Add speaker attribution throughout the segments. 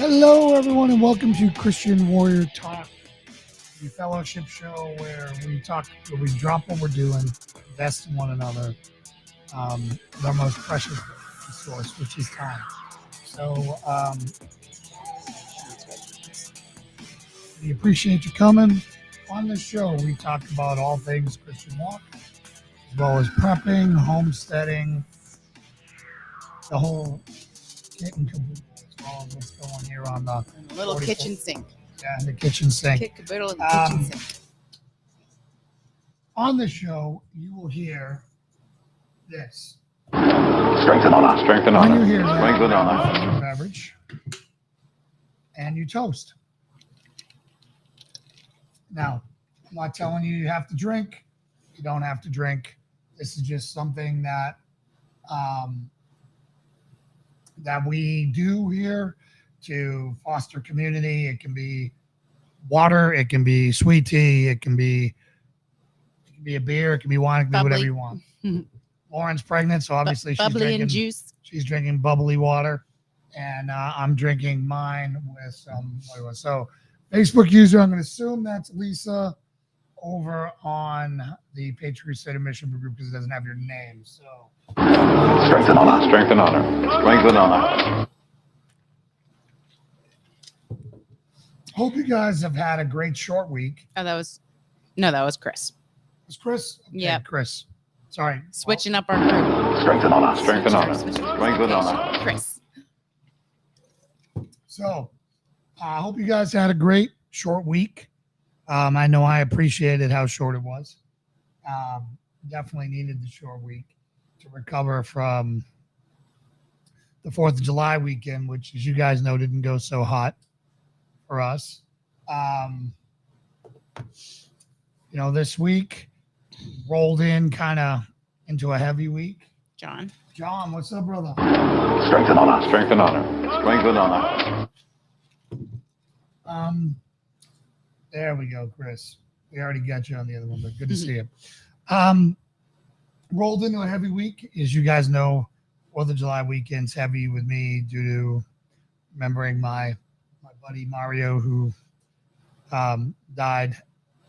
Speaker 1: Hello, everyone, and welcome to Christian Warrior Talk, the fellowship show where we drop what we're doing, invest in one another, with our most precious resource, which is time. So, we appreciate you coming. On this show, we talk about all things Christian walk, as well as prepping, homesteading, the whole kit and caboodle, as well as what's going here on the
Speaker 2: little
Speaker 1: 44
Speaker 2: kitchen sink.
Speaker 1: the kitchen sink.
Speaker 2: Kit caboodle in the kitchen sink.
Speaker 1: On the show, you will hear this.
Speaker 3: Strength and honor. Strength and
Speaker 1: When you
Speaker 3: honor.
Speaker 1: hear that,
Speaker 3: Strength and
Speaker 1: grab
Speaker 3: honor.
Speaker 1: your favorite beverage and you toast. Now, I'm not telling you have to drink. You don't have to drink. This is just something that that we do here to foster community. It can be water. It can be sweet tea. It can be a beer. It can be wine. It can be whatever
Speaker 2: Bubbly.
Speaker 1: you want. Lauren's pregnant, so obviously she's
Speaker 2: Bubbly
Speaker 1: drinking
Speaker 2: and juice.
Speaker 1: She's drinking bubbly water, and I'm drinking mine with some. So, Facebook user, I'm going to assume that's Lisa over on the Patriot Crusader Mission group because it doesn't have your name. So,
Speaker 3: Strength and honor. Strength and honor. Strength and honor.
Speaker 1: hope you guys have had a great short week.
Speaker 2: Oh, that was Chris.
Speaker 1: Was Chris? Okay,
Speaker 2: Yep.
Speaker 1: Chris. Sorry.
Speaker 2: Switching up our group.
Speaker 3: Strength and honor. Strength and
Speaker 2: Sorry,
Speaker 3: honor.
Speaker 2: switching up
Speaker 3: Strength and
Speaker 2: our
Speaker 3: honor.
Speaker 2: location. Chris.
Speaker 1: So, I hope you guys had a great short week. I know I appreciated how short it was. Definitely needed the short week to recover from the 4th of July weekend, which, as you guys know, didn't go so hot for us. This week rolled in kind of into a heavy week.
Speaker 2: John.
Speaker 1: John, what's up, brother?
Speaker 3: Strength and honor. Strength and honor. Strength and honor.
Speaker 1: There we go, Chris. We already got you on the other one, but good to see you. Rolled into a heavy week. As you guys know, 4th of July weekend's heavy with me due to remembering my buddy Mario, who died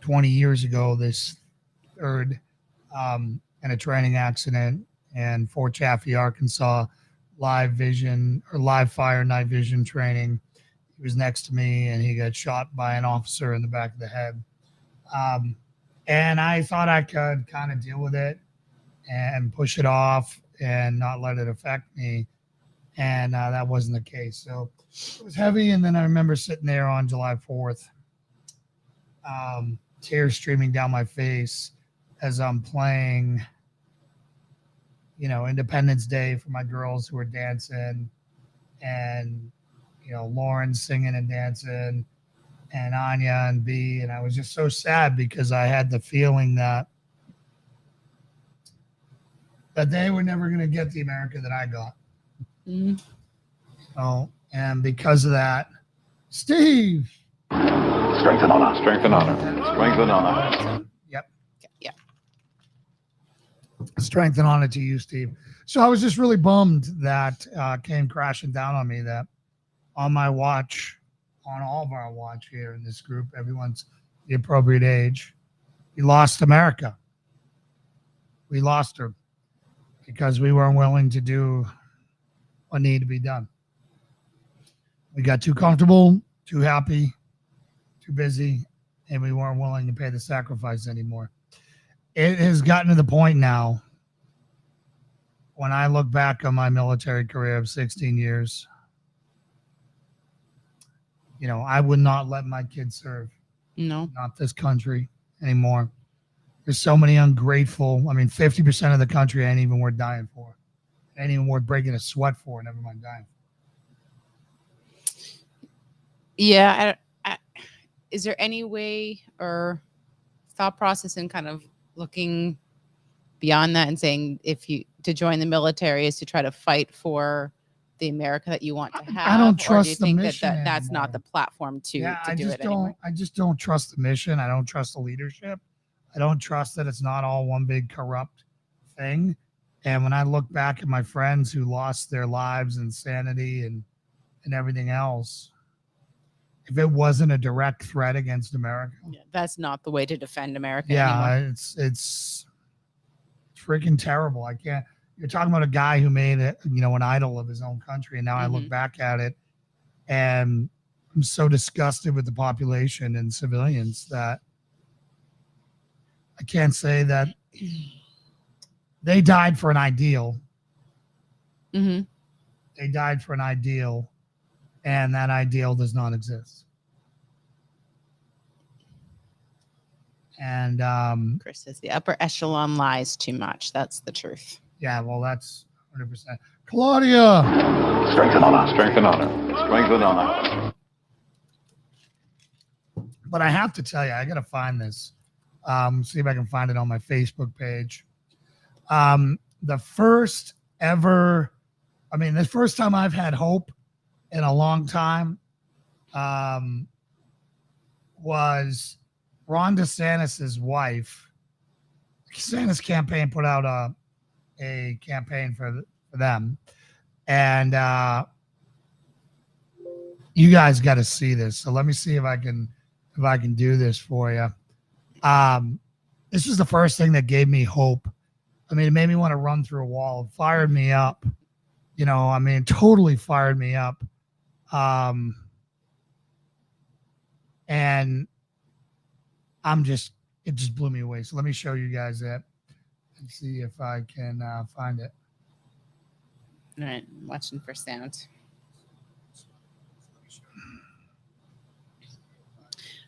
Speaker 1: 20 years ago, this 3rd, in a training accident in Fort Chaffee, Arkansas, live fire night vision training. He was next to me and he got shot by an officer in the back of the head. And I thought I could kind of deal with it and push it off and not let it affect me. And that wasn't the case. So it was heavy. And then I remember sitting there on July 4th, tears streaming down my face as I'm playing, Independence Day for my girls who were dancing, and, Lauren singing and dancing, and Anya and B. And I was just so sad because I had the feeling that they were never going to get the America that I got. And because of that, Steve.
Speaker 3: Strength and honor. Strength and honor. Strength and honor.
Speaker 1: Yep.
Speaker 2: Yeah.
Speaker 1: Strength and honor to you, Steve. So I was just really bummed that came crashing down on me, that on my watch, on all of our watch here in this group, everyone's the appropriate age, we lost America. We lost her because we weren't willing to do what needed to be done. We got too comfortable, too happy, too busy, and we weren't willing to pay the sacrifice anymore. It has gotten to the point now, when I look back on my military career of 16 years, I would not let my kids serve.
Speaker 2: No.
Speaker 1: Not this country anymore. There's so many ungrateful. 50% of the country ain't even worth dying for. Ain't even worth breaking a sweat for, never mind dying for.
Speaker 2: Yeah. Is there any way or thought process in kind of looking beyond that and saying to join the military is to try to fight for the America that you want to have?
Speaker 1: I don't
Speaker 2: or do
Speaker 1: trust
Speaker 2: you
Speaker 1: the
Speaker 2: think
Speaker 1: mission
Speaker 2: that that's
Speaker 1: anymore.
Speaker 2: not the platform to do it anymore?
Speaker 1: I just don't trust the mission. I don't trust the leadership. I don't trust that it's not all one big corrupt thing. And when I look back at my friends who lost their lives and sanity and everything else, if it wasn't a direct threat against America.
Speaker 2: Yeah, that's not the way to defend America anymore.
Speaker 1: Yeah, it's freaking terrible. I can't. You're talking about a guy who made it, an idol of his own country, and now I look
Speaker 2: Mhm.
Speaker 1: back at it, and I'm so disgusted with the population and civilians that I can't say that they died for an ideal.
Speaker 2: Hmm.
Speaker 1: They died for an ideal, and that ideal does not exist. And
Speaker 2: Chris says the upper echelon lies too much. That's the truth.
Speaker 1: yeah, well, that's 100%. Claudia,
Speaker 3: Strength and honor. Strength and honor. Strength and honor.
Speaker 1: but I have to tell you, I got to find this. See if I can find it on my Facebook page. The first ever, the first time I've had hope in a long time was Ron DeSantis' wife. DeSantis campaign put out a campaign for them. And you guys got to see this. So let me see if I can do this for you. This was the first thing that gave me hope. It made me want to run through a wall. It fired me up. Totally fired me up. And it just blew me away. So let me show you guys that and see if I can find it.
Speaker 2: All right, I'm watching for sound.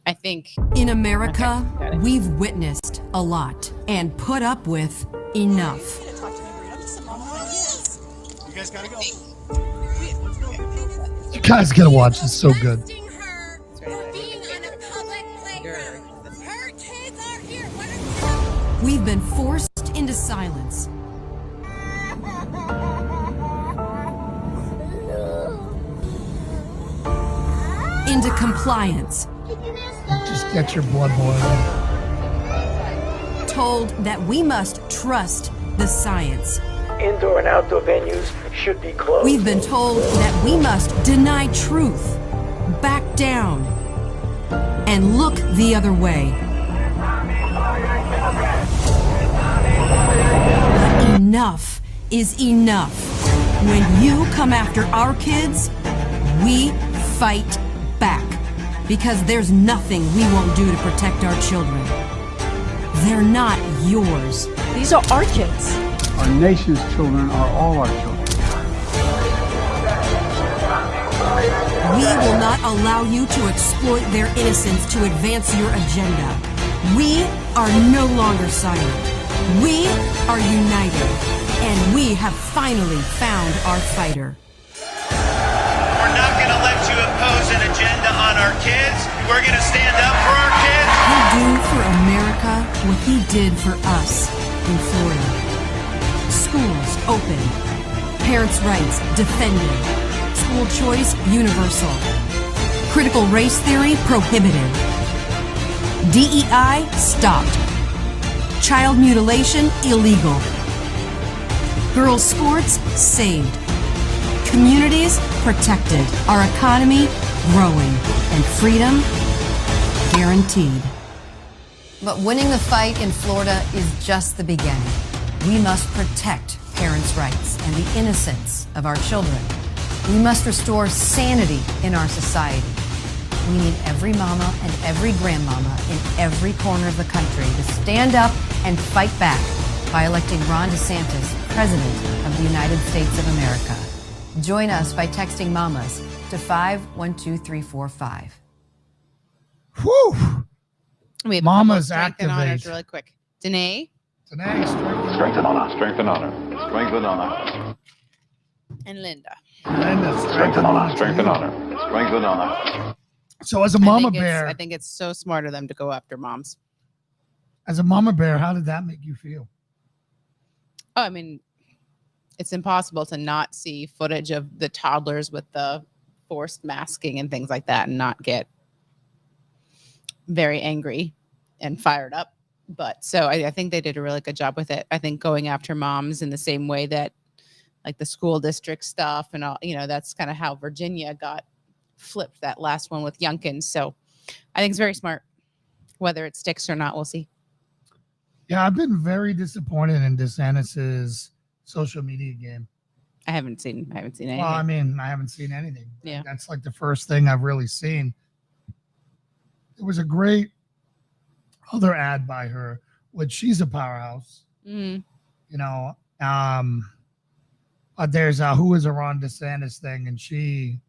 Speaker 2: I think
Speaker 4: In America,
Speaker 2: Okay, got it.
Speaker 4: we've witnessed a lot and put up with enough.
Speaker 5: You guys gotta go.
Speaker 1: You guys got to watch. It's so good.
Speaker 2: Sorry,
Speaker 6: Her kids are here. What are
Speaker 4: We've been forced into silence. Into compliance.
Speaker 1: Just get your blood boiling.
Speaker 4: Told that we must trust the science.
Speaker 7: Indoor and outdoor venues should be closed.
Speaker 4: We've been told that we must deny truth, back down, and look the other way. But enough is enough. When you come after our kids, we fight back. Because there's nothing we won't do to protect our children. They're not yours.
Speaker 8: These are our kids.
Speaker 9: Our nation's children are all our children.
Speaker 4: We will not allow you to exploit their innocence to advance your agenda. We are no longer silent. We are united. And we have finally found our fighter.
Speaker 5: We're not gonna let you impose an agenda on our kids. We're gonna stand up for our kids.
Speaker 4: He'll do for America what he did for us in Florida. Schools open. Parents' rights defended. School choice universal. Critical race theory prohibited. DEI stopped. Child mutilation illegal. Girls' sports saved. Communities protected. Our economy growing. And freedom guaranteed.
Speaker 10: But winning the fight in Florida is just the beginning. We must protect parents' rights and the innocence of our children. We must restore sanity in our society. We need every mama and every grandmama in every corner of the country to stand up and fight back by electing Ron DeSantis President of the United States of America. Join us by texting MAMAS to 512345.
Speaker 1: Whew.
Speaker 2: we have
Speaker 1: Mama's
Speaker 2: strength and honors
Speaker 1: activate.
Speaker 2: really quick. Danae
Speaker 1: Today,
Speaker 3: Strength and honor. Strength and honor. Strength and honor.
Speaker 2: and Linda.
Speaker 3: Strength and honor. Strength and honor. Strength and honor.
Speaker 1: So as a
Speaker 2: I
Speaker 1: mama
Speaker 2: think it's-
Speaker 1: bear,
Speaker 2: I think it's so smart of them to go after moms.
Speaker 1: how did that make you feel?
Speaker 2: Oh, it's impossible to not see footage of the toddlers with the forced masking and things like that and not get very angry and fired up. But so I think they did a really good job with it. I think going after moms in the same way that like the school district stuff and all, that's kind of how Virginia got flipped that last one with Youngkin. So I think it's very smart. Whether it sticks or not, we'll see.
Speaker 1: Yeah, I've been very disappointed in DeSantis's social media game.
Speaker 2: I haven't seen anything.
Speaker 1: Well, I mean, I haven't seen anything.
Speaker 2: Yeah.
Speaker 1: That's like the first thing I've really seen. It was a great other ad by her, which she's a powerhouse,
Speaker 2: Mhm.
Speaker 1: you know. But there's a Who is a Ron DeSantis thing, and she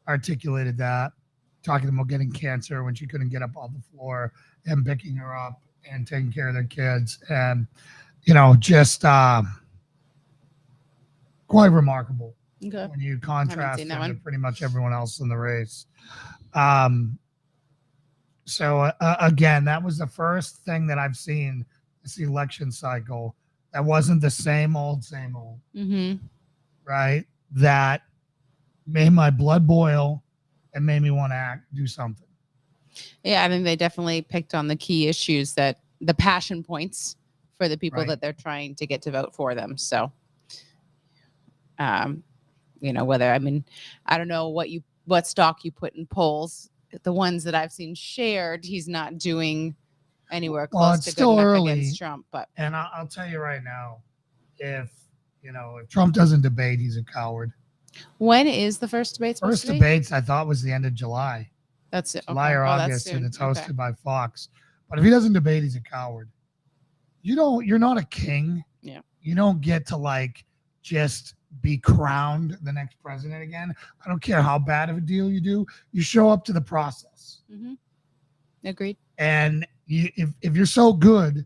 Speaker 1: articulated that, talking about getting cancer when she couldn't get up off the floor, and picking her up and taking care of their kids, and just quite remarkable
Speaker 2: Okay.
Speaker 1: when you contrast
Speaker 2: seen that
Speaker 1: them to
Speaker 2: one.
Speaker 1: pretty much everyone else in the race. So again, that was the first thing that I've seen this election cycle that wasn't the same old,
Speaker 2: Mm-hmm.
Speaker 1: right? That made my blood boil and made me want to do something.
Speaker 2: Yeah, I think they definitely picked on the key issues, that the passion points for the people
Speaker 1: Right.
Speaker 2: that they're trying to get to vote for them. So, whether, I mean, I don't know what stock you put in polls. The ones that I've seen shared, he's not doing anywhere
Speaker 1: Well,
Speaker 2: close
Speaker 1: it's
Speaker 2: to
Speaker 1: still
Speaker 2: good enough
Speaker 1: early.
Speaker 2: against Trump. But
Speaker 1: And I'll tell you right now, if Trump doesn't debate, he's a coward.
Speaker 2: when is the first debate supposed
Speaker 1: First
Speaker 2: to be?
Speaker 1: debates, I thought, was the end of July.
Speaker 2: That's it.
Speaker 1: July
Speaker 2: Okay.
Speaker 1: or
Speaker 2: Oh, that's
Speaker 1: August, and
Speaker 2: soon.
Speaker 1: it's hosted
Speaker 2: Okay.
Speaker 1: by Fox. But if he doesn't debate, he's a coward. You're not a king.
Speaker 2: Yeah.
Speaker 1: You don't get to just be crowned the next president again. I don't care how bad of a deal you do. You show up to the process.
Speaker 2: Mm-hmm. Agreed.
Speaker 1: And if you're so good,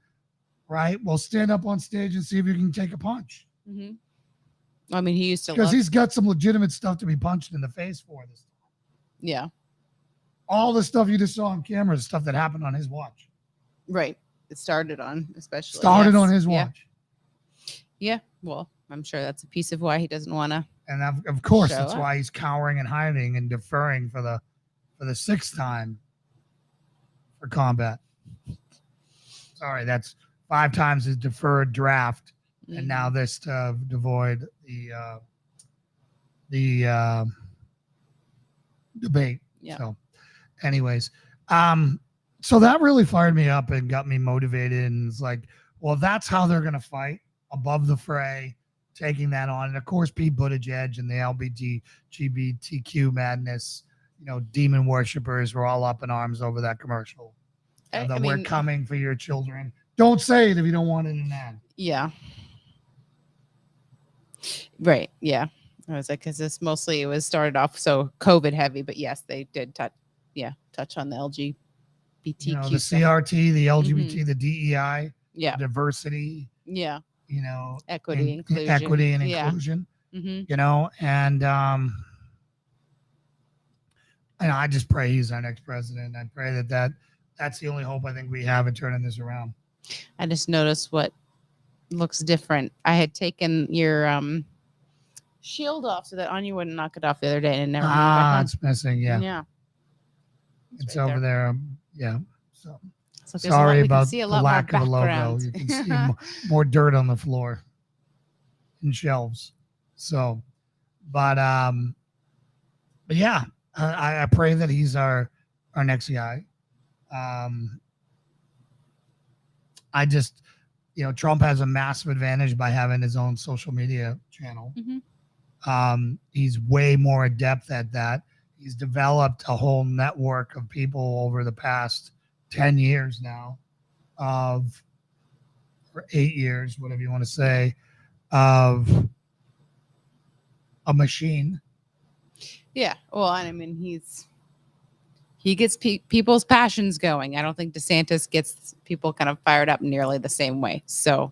Speaker 1: right, well, stand up on stage and see if you can take a punch.
Speaker 2: Mm-hmm. I mean, he used to
Speaker 1: Because
Speaker 2: love.
Speaker 1: he's got some legitimate stuff to be punched in the face for this.
Speaker 2: Yeah.
Speaker 1: All the stuff you just saw on camera is stuff that happened on his watch.
Speaker 2: Right. It started on, especially.
Speaker 1: Started
Speaker 2: yes.
Speaker 1: on his
Speaker 2: Yeah.
Speaker 1: watch.
Speaker 2: Yeah. Well, I'm sure that's a piece of why he doesn't want to.
Speaker 1: And of course,
Speaker 2: Show
Speaker 1: that's
Speaker 2: up.
Speaker 1: why he's cowering and hiding and deferring for the sixth time for combat. Sorry, that's 5 times his deferred draft, and now this to avoid the debate.
Speaker 2: Yeah.
Speaker 1: So, anyways, so that really fired me up and got me motivated. And it's like, well, that's how they're gonna fight above the fray, taking that on. And of course, Pete Buttigieg and the LGBTQ madness, demon worshippers were all up in arms over that commercial.
Speaker 2: I
Speaker 1: We're
Speaker 2: mean,
Speaker 1: coming for your children. Don't say it if you don't want it in an ad.
Speaker 2: Yeah. Right. Yeah. I was like, because this mostly it was started off so COVID heavy, but yes, they did touch on the LGBTQ.
Speaker 1: The
Speaker 2: stuff.
Speaker 1: CRT, the LGBT, the DEI,
Speaker 2: Yeah.
Speaker 1: diversity,
Speaker 2: Yeah.
Speaker 1: and
Speaker 2: Equity, inclusion.
Speaker 1: equity and
Speaker 2: Yeah.
Speaker 1: inclusion.
Speaker 2: Mm-hmm.
Speaker 1: And I just pray he's our next president. I pray that's the only hope I think we have in turning this around.
Speaker 2: I just noticed what looks different. I had taken your shield off so that Anya wouldn't knock it off the other day, and it never moved back on.
Speaker 1: It's missing. Yeah,
Speaker 2: Yeah.
Speaker 1: it's
Speaker 2: right
Speaker 1: over there. Yeah. So
Speaker 2: So there's
Speaker 1: sorry
Speaker 2: we can
Speaker 1: about
Speaker 2: see
Speaker 1: the
Speaker 2: a lot
Speaker 1: lack
Speaker 2: more
Speaker 1: of a logo.
Speaker 2: background.
Speaker 1: You can see more dirt on the floor and shelves. So, but yeah, I pray that he's our next guy. I just, Trump has a massive advantage by having his own social media channel.
Speaker 2: Mhm.
Speaker 1: He's way more adept at that. He's developed a whole network of people over the past 10 years now, or 8 years, whatever you want to say, of a machine.
Speaker 2: Yeah. Well, and I mean, he gets people's passions going. I don't think DeSantis gets people kind of fired up nearly the same way. So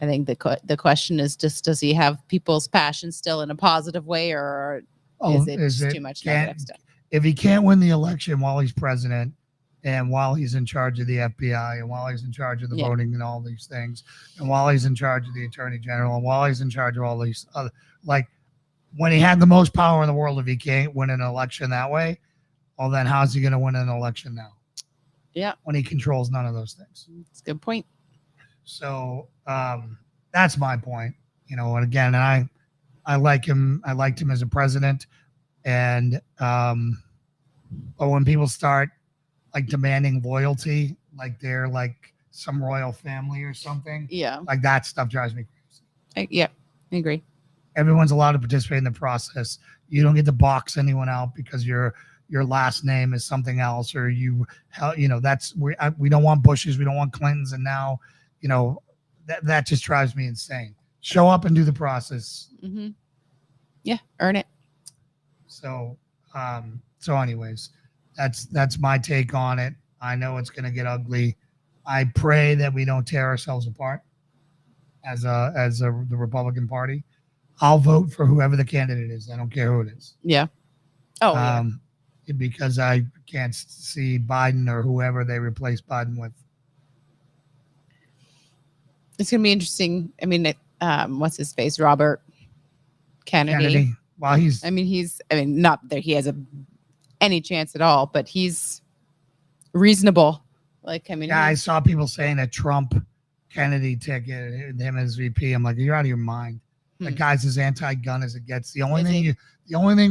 Speaker 2: I think the question is just, does he have people's passion still in a positive way, or is it too much negative stuff?
Speaker 1: If he can't win the election while he's president, and while he's in charge of the FBI, and while he's in charge of the voting and all these things, and while he's in charge of the attorney general, and while he's in charge of all these other, when he had the most power in the world, if he can't win an election that way, well, then how's he going to win an election now?
Speaker 2: Yeah.
Speaker 1: When he controls none of those things.
Speaker 2: That's a good point.
Speaker 1: So that's my point. And again, I like him. I liked him as a president. And but when people start like demanding loyalty, like they're like some royal family or something,
Speaker 2: Yeah.
Speaker 1: like that stuff drives me crazy.
Speaker 2: Yeah. I agree.
Speaker 1: Everyone's allowed to participate in the process. You don't get to box anyone out because your last name is something else, or that's we don't want Bushes, we don't want Clintons, and now, that just drives me insane. Show up and do the process.
Speaker 2: Mm-hmm. Yeah, earn it.
Speaker 1: So, anyways, that's my take on it. I know it's going to get ugly. I pray that we don't tear ourselves apart as the Republican Party. I'll vote for whoever the candidate is. I don't care who it is.
Speaker 2: Yeah. Oh, yeah.
Speaker 1: Because I can't see Biden or whoever they replace Biden with.
Speaker 2: It's going to be interesting. I mean, what's his face? Robert Kennedy.
Speaker 1: Well,
Speaker 2: not that he has any chance at all, but he's reasonable.
Speaker 1: I saw people saying a Trump Kennedy ticket, him as VP. I'm like, you're out of your mind. That guy's as anti-gun as it gets. The only thing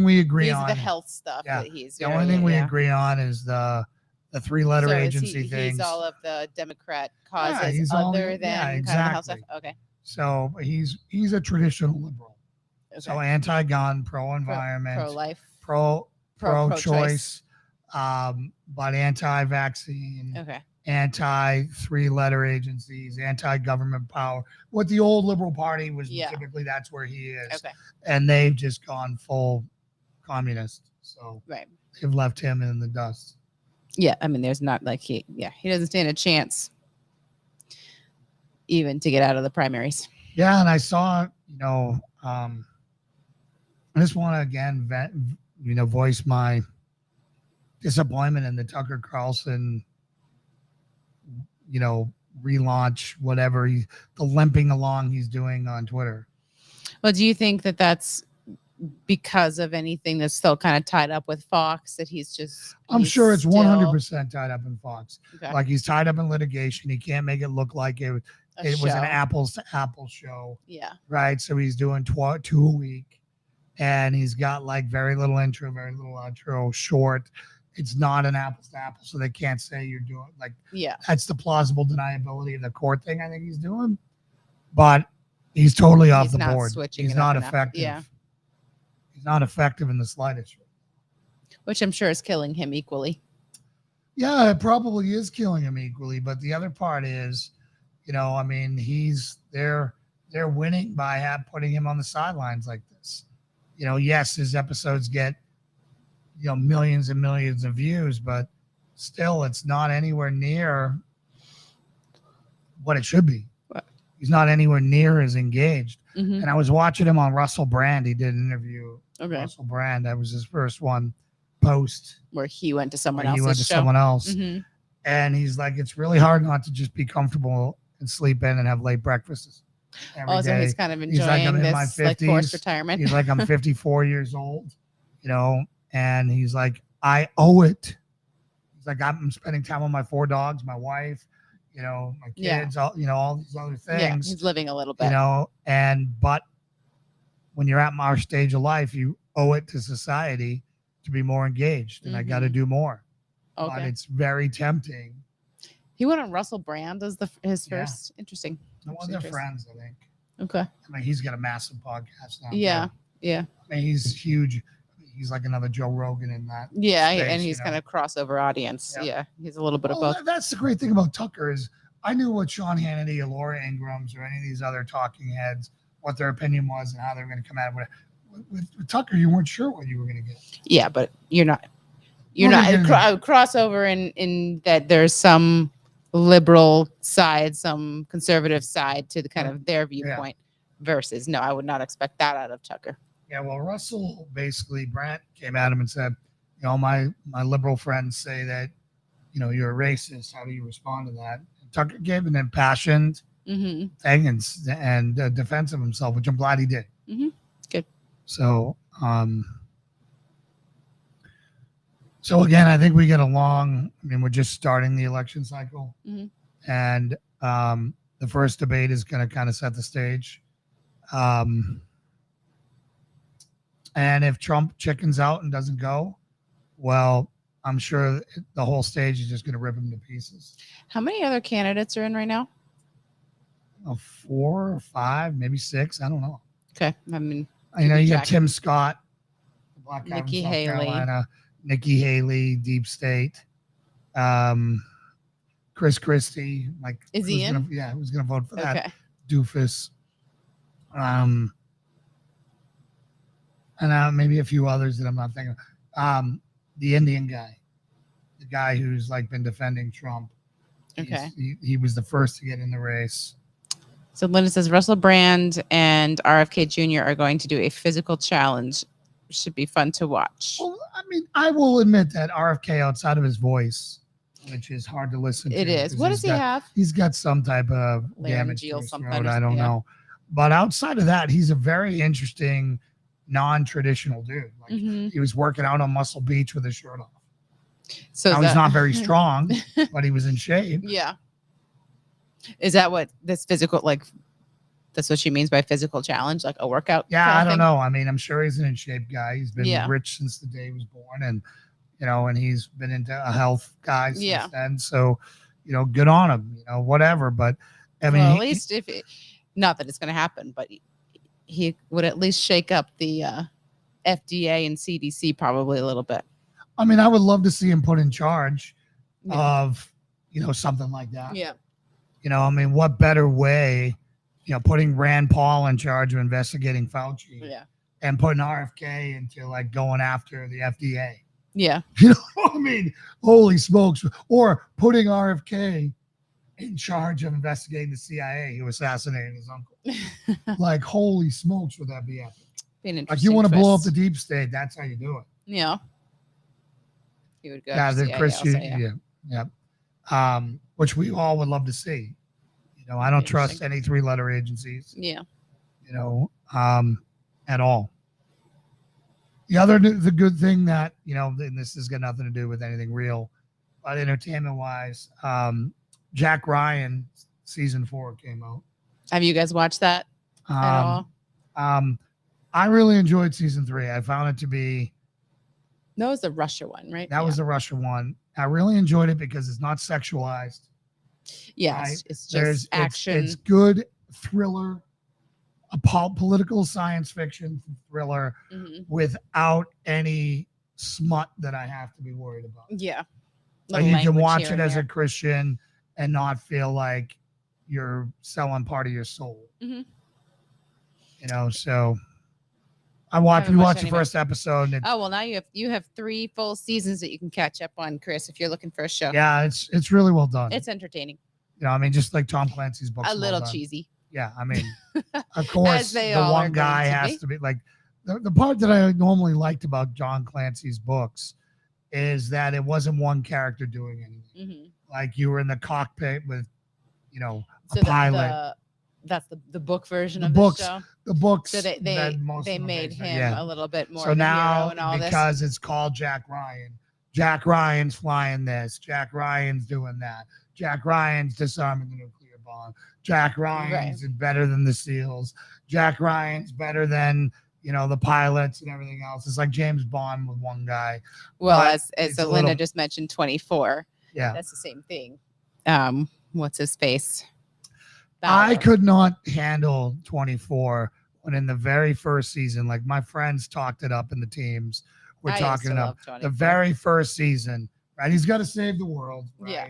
Speaker 1: we agree on
Speaker 2: is the health stuff.
Speaker 1: Yeah.
Speaker 2: That he's
Speaker 1: the only thing we agree on is the 3-letter agency things.
Speaker 2: He's all of the Democrat causes
Speaker 1: he's
Speaker 2: other than kind of the health stuff. Okay.
Speaker 1: So he's a traditional liberal.
Speaker 2: Okay.
Speaker 1: So anti-gun, pro-environment,
Speaker 2: pro-life,
Speaker 1: pro-choice, but anti-vaccine.
Speaker 2: Okay.
Speaker 1: Anti-3-letter agencies, anti-government power. What the old Liberal Party was, typically that's where he is.
Speaker 2: Okay.
Speaker 1: And they've just gone full communist. So
Speaker 2: right.
Speaker 1: They've left him in the dust.
Speaker 2: Yeah, I mean, there's not he doesn't stand a chance even to get out of the primaries.
Speaker 1: Yeah, and I saw, I just want to again, voice my disappointment in the Tucker Carlson relaunch, whatever the limping along he's doing on Twitter.
Speaker 2: Well, do you think that that's because of anything that's still kind of tied up with Fox, that he's
Speaker 1: I'm sure it's 100% tied up in Fox.
Speaker 2: Okay.
Speaker 1: Like he's tied up in litigation. He can't make it look like it was an apples to apples show.
Speaker 2: Yeah.
Speaker 1: Right. So he's doing 2 a week, and he's got like very little intro, very little outro, short. It's not an apples to apples, so they can't say you're doing that's the plausible deniability of the court thing I think he's doing. But he's totally off the board. He's not effective.
Speaker 2: Yeah.
Speaker 1: He's not effective in the slightest.
Speaker 2: Which I'm sure is killing him equally.
Speaker 1: Yeah, it probably is killing him equally. But the other part is, they're winning by putting him on the sidelines like this. Yes, his episodes get millions and millions of views, but still it's not anywhere near what it should be.
Speaker 2: What?
Speaker 1: He's not anywhere near as engaged.
Speaker 2: Mm-hmm.
Speaker 1: And I was watching him on Russell Brand. He did an interview.
Speaker 2: Okay.
Speaker 1: Russell Brand. That was his first one post.
Speaker 2: Where he went to someone
Speaker 1: else. He went to
Speaker 2: show.
Speaker 1: someone else.
Speaker 2: Mm-hmm.
Speaker 1: And he's like, it's really hard not to just be comfortable and sleep in and have late breakfasts every day.
Speaker 2: He's kind of enjoying this forced retirement.
Speaker 1: He's like, I'm 54 years old, and he's like, I owe it. He's like, I'm spending time with my 4 dogs, my wife, my kids, all these other things.
Speaker 2: Yeah, he's living a little bit.
Speaker 1: But when you're at our stage of life, you owe it to society to be more engaged, and I got to do more.
Speaker 2: Okay.
Speaker 1: But it's very tempting.
Speaker 2: He went on Russell Brand as his first. Interesting.
Speaker 1: No, they're friends, I think.
Speaker 2: Okay.
Speaker 1: I mean, he's got a massive podcast now.
Speaker 2: Yeah. Yeah.
Speaker 1: I mean, he's huge. He's like another Joe Rogan in that.
Speaker 2: Yeah,
Speaker 1: space,
Speaker 2: and he's kind of crossover audience.
Speaker 1: Yep.
Speaker 2: Yeah, he's a little bit of both.
Speaker 1: That's the great thing about Tucker is I knew what Sean Hannity or Laura Ingrams or any of these other talking heads, what their opinion was and how they were going to come at it. With Tucker, you weren't sure what you were going to get.
Speaker 2: Yeah, but you're not crossover in that there's some liberal side, some conservative side to the kind of their viewpoint versus no, I would not expect that out of Tucker.
Speaker 1: Yeah, well, Russell Brant came at him and said, my liberal friends say that, you're a racist. How do you respond to that? And Tucker gave an impassioned thing and defense of himself, which I'm glad he did.
Speaker 2: Mm-hmm. Good.
Speaker 1: So, so again, I think we get along. I mean, we're just starting the election cycle, and the first debate is going to kind of set the stage. And if Trump chickens out and doesn't go, well, I'm sure the whole stage is just going to rip him to pieces.
Speaker 2: How many other candidates are in right now?
Speaker 1: 4 or 5, maybe 6. I don't know.
Speaker 2: Okay. I mean,
Speaker 1: You know,
Speaker 2: keep
Speaker 1: you got
Speaker 2: track.
Speaker 1: Tim Scott, the black guy
Speaker 2: Nikki
Speaker 1: from South
Speaker 2: Haley.
Speaker 1: Carolina, Nikki Haley, Deep State, Chris Christie. Like,
Speaker 2: Is he in?
Speaker 1: Who's going to vote for that
Speaker 2: Okay.
Speaker 1: doofus? And maybe a few others that I'm not thinking of. The Indian guy, the guy who's like been defending Trump.
Speaker 2: Okay.
Speaker 1: He was the first to get in the race.
Speaker 2: So Linda says Russell Brand and RFK Jr. are going to do a physical challenge. Should be fun to watch.
Speaker 1: Well, I mean, I will admit that RFK, outside of his voice, which is hard to listen to.
Speaker 2: It is.
Speaker 1: 'cause
Speaker 2: What does he have?
Speaker 1: He's got some type of damage to
Speaker 2: Laryngeal
Speaker 1: his
Speaker 2: something
Speaker 1: throat.
Speaker 2: or
Speaker 1: I don't
Speaker 2: something, yeah.
Speaker 1: know. But outside of that, he's a very interesting, non-traditional dude. Like,
Speaker 2: Mhm.
Speaker 1: he was working out on Muscle Beach with his shirt off.
Speaker 2: So
Speaker 1: Now,
Speaker 2: is
Speaker 1: he's
Speaker 2: that-
Speaker 1: not very strong, but he was in shape.
Speaker 2: Yeah. Is that what this physical, like, that's what she means by physical challenge, like a workout?
Speaker 1: Yeah,
Speaker 2: kind
Speaker 1: I
Speaker 2: of
Speaker 1: don't
Speaker 2: thing?
Speaker 1: know. I mean, I'm sure he's an in shape guy. He's been
Speaker 2: Yeah.
Speaker 1: rich since the day he was born, and and he's been into a health guy since
Speaker 2: Yeah.
Speaker 1: then. So, good on him. Whatever. But I mean,
Speaker 2: Well, at least if it, not that it's going to happen, but he would at least shake up the FDA and CDC probably a little bit.
Speaker 1: I mean, I would love to see him put in charge
Speaker 2: Yeah.
Speaker 1: of something like that.
Speaker 2: Yeah.
Speaker 1: I mean, what better way? Putting Rand Paul in charge of investigating Fauci
Speaker 2: Yeah.
Speaker 1: and putting RFK into like going after the FDA.
Speaker 2: Yeah.
Speaker 1: You know what I mean? Holy smokes. Or putting RFK in charge of investigating the CIA who assassinated his uncle. Like, holy smokes, would that be epic?
Speaker 2: Be an
Speaker 1: Like,
Speaker 2: interesting
Speaker 1: you want to blow up
Speaker 2: twist.
Speaker 1: the deep state, that's how you do it.
Speaker 2: Yeah. He would go.
Speaker 1: Yeah,
Speaker 2: after
Speaker 1: the
Speaker 2: CIA
Speaker 1: Chris,
Speaker 2: also, yeah.
Speaker 1: yeah. Which we all would love to see. I don't trust
Speaker 2: Interesting.
Speaker 1: any 3-letter agencies,
Speaker 2: Yeah.
Speaker 1: at all. The good thing that, and this has got nothing to do with anything real, but entertainment wise, Jack Ryan season 4 came out.
Speaker 2: Have you guys watched that at all?
Speaker 1: I really enjoyed season 3. I found it to be,
Speaker 2: That was the Russia one, right?
Speaker 1: that was the Russia one. I really enjoyed it because it's not sexualized.
Speaker 2: yes.
Speaker 1: right?
Speaker 2: It's
Speaker 1: There's
Speaker 2: just action.
Speaker 1: It's good thriller, a political science fiction thriller
Speaker 2: Mhm.
Speaker 1: without any smut that I have to be worried about.
Speaker 2: Yeah.
Speaker 1: Like,
Speaker 2: Little
Speaker 1: you can
Speaker 2: language
Speaker 1: watch
Speaker 2: here
Speaker 1: it
Speaker 2: and
Speaker 1: as a
Speaker 2: there.
Speaker 1: Christian and not feel like you're selling part of your soul.
Speaker 2: Mhm.
Speaker 1: So we watched
Speaker 2: watched
Speaker 1: the
Speaker 2: any
Speaker 1: first episode. And
Speaker 2: Oh well, now you have 3 full seasons that you can catch up on, Chris, if you're looking for a show.
Speaker 1: yeah, it's really well done.
Speaker 2: It's entertaining.
Speaker 1: I mean, just like Tom Clancy's books.
Speaker 2: A
Speaker 1: are well
Speaker 2: little
Speaker 1: done.
Speaker 2: cheesy.
Speaker 1: Yeah, I mean, of course,
Speaker 2: they
Speaker 1: the
Speaker 2: all
Speaker 1: one
Speaker 2: are
Speaker 1: guy
Speaker 2: going to
Speaker 1: has
Speaker 2: be.
Speaker 1: to be like the part that I normally liked about John Clancy's books is that it wasn't one character doing anything.
Speaker 2: Mhm.
Speaker 1: Like, you were in the cockpit with,
Speaker 2: So
Speaker 1: a pilot.
Speaker 2: that's the book version
Speaker 1: The
Speaker 2: of
Speaker 1: books,
Speaker 2: the show.
Speaker 1: the books.
Speaker 2: So they
Speaker 1: that most
Speaker 2: they
Speaker 1: of them
Speaker 2: made
Speaker 1: based on-
Speaker 2: him
Speaker 1: yeah.
Speaker 2: a little bit more
Speaker 1: So
Speaker 2: of a
Speaker 1: now,
Speaker 2: hero and all this.
Speaker 1: because it's called Jack Ryan, Jack Ryan's flying this, Jack Ryan's doing that, Jack Ryan's disarming the nuclear bomb, Jack Ryan's better than the SEALs, Jack Ryan's better than the pilots and everything else. It's like James Bond with one guy.
Speaker 2: Well,
Speaker 1: but
Speaker 2: as
Speaker 1: it's
Speaker 2: so
Speaker 1: a
Speaker 2: Linda
Speaker 1: little-
Speaker 2: just mentioned 24.
Speaker 1: Yeah,
Speaker 2: That's the same thing. What's his face?
Speaker 1: I
Speaker 2: Bauer.
Speaker 1: could not handle 24 when in the very first season, like, my friends talked it up in the teams. We're
Speaker 2: I used
Speaker 1: talking
Speaker 2: to
Speaker 1: it up.
Speaker 2: love 24.
Speaker 1: The very first season, right? He's got to save the world, right?
Speaker 2: Yeah.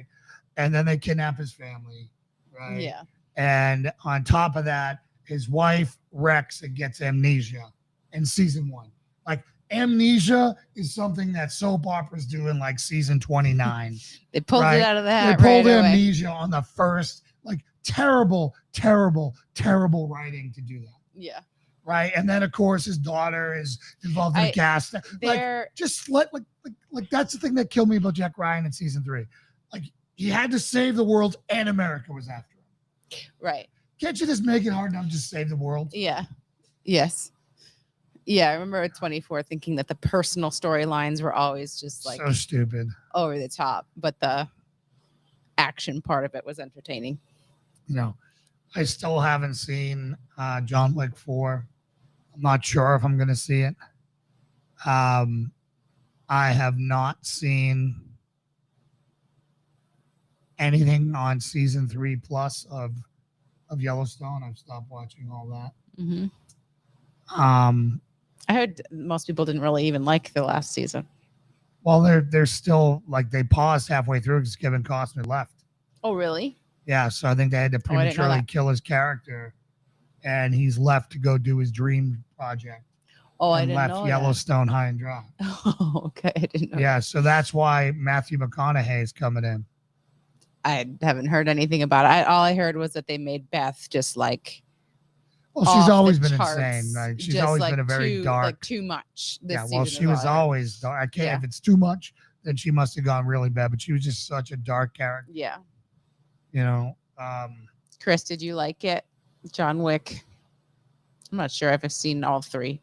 Speaker 1: And then they kidnap his family, right?
Speaker 2: Yeah.
Speaker 1: And on top of that, his wife wrecks and gets amnesia in season 1. Like, amnesia is something that soap operas do in like season 29.
Speaker 2: They pulled
Speaker 1: Right.
Speaker 2: it out of the
Speaker 1: They
Speaker 2: hat
Speaker 1: pulled
Speaker 2: right away.
Speaker 1: amnesia on the first, like, terrible, terrible, terrible writing to do that.
Speaker 2: Yeah.
Speaker 1: Right. And then, of course, his daughter is involved in the cast. Like,
Speaker 2: They're
Speaker 1: just like that's the thing that killed me about Jack Ryan in season 3. Like, he had to save the world and America was after him.
Speaker 2: right.
Speaker 1: Can't you just make it hard enough to just save the world?
Speaker 2: Yeah. Yes. Yeah, I remember at 24 thinking that the personal storylines were always just like
Speaker 1: So stupid.
Speaker 2: over the top, but the action part of it was entertaining.
Speaker 1: I still haven't seen John Wick 4. I'm not sure if I'm going to see it. I have not seen anything on season 3+ of Yellowstone. I've stopped watching all that.
Speaker 2: Mm-hmm.
Speaker 1: Um,
Speaker 2: I heard most people didn't really even like the last season.
Speaker 1: well, they're still like they paused halfway through because Kevin Costner left.
Speaker 2: Oh, really?
Speaker 1: Yeah, so I think they had to
Speaker 2: Oh, I didn't know
Speaker 1: prematurely
Speaker 2: that.
Speaker 1: kill his character, and he's left to go do his dream project.
Speaker 2: Oh, I
Speaker 1: and
Speaker 2: didn't
Speaker 1: left
Speaker 2: know
Speaker 1: Yellowstone high and dry.
Speaker 2: that. Oh, okay. I didn't know.
Speaker 1: Yeah, so that's why Matthew McConaughey is coming in.
Speaker 2: I haven't heard anything about it. All I heard was that they made Beth just like
Speaker 1: Well, she's
Speaker 2: off
Speaker 1: always
Speaker 2: the
Speaker 1: been
Speaker 2: charts,
Speaker 1: insane. Like she's
Speaker 2: just,
Speaker 1: always
Speaker 2: like,
Speaker 1: been a very
Speaker 2: too,
Speaker 1: dark.
Speaker 2: like too much. This
Speaker 1: Yeah, well,
Speaker 2: season
Speaker 1: she
Speaker 2: is
Speaker 1: was
Speaker 2: all I heard.
Speaker 1: always dark. I can't.
Speaker 2: Yeah.
Speaker 1: If it's too much, then she must have gone really bad. But she was just such a dark character.
Speaker 2: Yeah.
Speaker 1: You know.
Speaker 2: Chris, did you like it? John Wick. I'm not sure if I've seen all three.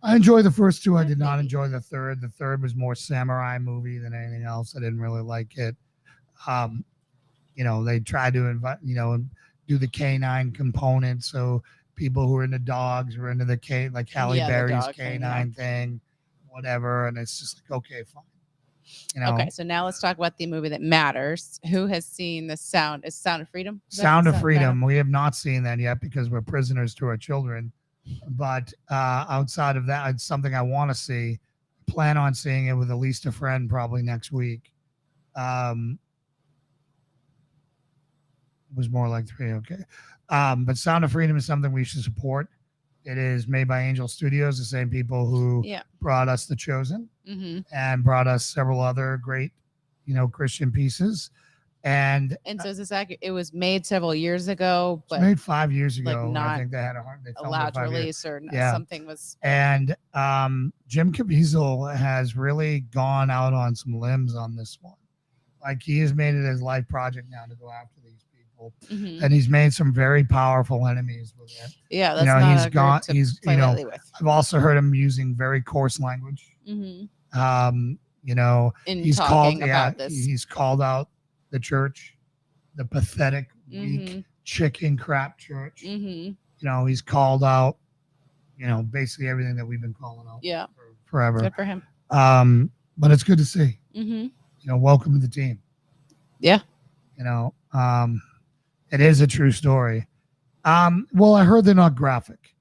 Speaker 1: I enjoyed the first two. I did not
Speaker 2: Maybe.
Speaker 1: enjoy the third. The third was more samurai movie than anything else. I didn't really like it. You know, they tried to invite, you know, and do the canine component. So people who are into dogs were into the like Halle
Speaker 2: Yeah, the
Speaker 1: Berry's
Speaker 2: dog thing,
Speaker 1: canine thing, whatever. And it's just like, okay, fine. You know,
Speaker 2: Okay, so now let's talk about the movie that matters. Who has seen the Sound? Is Sound of Freedom? Is that
Speaker 1: Sound of
Speaker 2: Sound
Speaker 1: Freedom. We have not seen that yet because we're prisoners to our children. But outside of that, it's something I want to see. Plan on seeing it with at least a friend probably next week. Was more like 3. Okay. But Sound of Freedom is something we should support. It is made by Angel Studios, the same people who
Speaker 2: Yeah.
Speaker 1: brought us The Chosen
Speaker 2: Mm-hmm.
Speaker 1: and brought us several other great, you know, Christian pieces. And
Speaker 2: And so is this accurate? It was made several years ago,
Speaker 1: it's
Speaker 2: but
Speaker 1: made 5 years
Speaker 2: like,
Speaker 1: ago. I
Speaker 2: not
Speaker 1: think they had they filmed it
Speaker 2: allowed to
Speaker 1: 5 years.
Speaker 2: release or
Speaker 1: Yeah.
Speaker 2: something was.
Speaker 1: And Jim Caviezel has really gone out on some limbs on this one. Like he has made it his life project now to go after these people,
Speaker 2: Mhm.
Speaker 1: and he's made some very powerful enemies with it.
Speaker 2: Yeah, that's
Speaker 1: know,
Speaker 2: not
Speaker 1: he's
Speaker 2: a group
Speaker 1: gone-
Speaker 2: to
Speaker 1: he's,
Speaker 2: play
Speaker 1: you know,
Speaker 2: lightly with.
Speaker 1: I've also heard him using very coarse language.
Speaker 2: Mm-hmm.
Speaker 1: You know,
Speaker 2: In
Speaker 1: he's
Speaker 2: talking
Speaker 1: called
Speaker 2: about this.
Speaker 1: he's called out the church, the pathetic, weak,
Speaker 2: Mm-hmm.
Speaker 1: chicken crap church.
Speaker 2: Mm-hmm.
Speaker 1: You know, he's called out, you know, basically everything that we've been calling out
Speaker 2: Yeah.
Speaker 1: for forever.
Speaker 2: Good for him.
Speaker 1: But it's good to see.
Speaker 2: Mm-hmm.
Speaker 1: You know, welcome to the team.
Speaker 2: Yeah.
Speaker 1: You know, it is a true story. Well, I heard they're not graphic,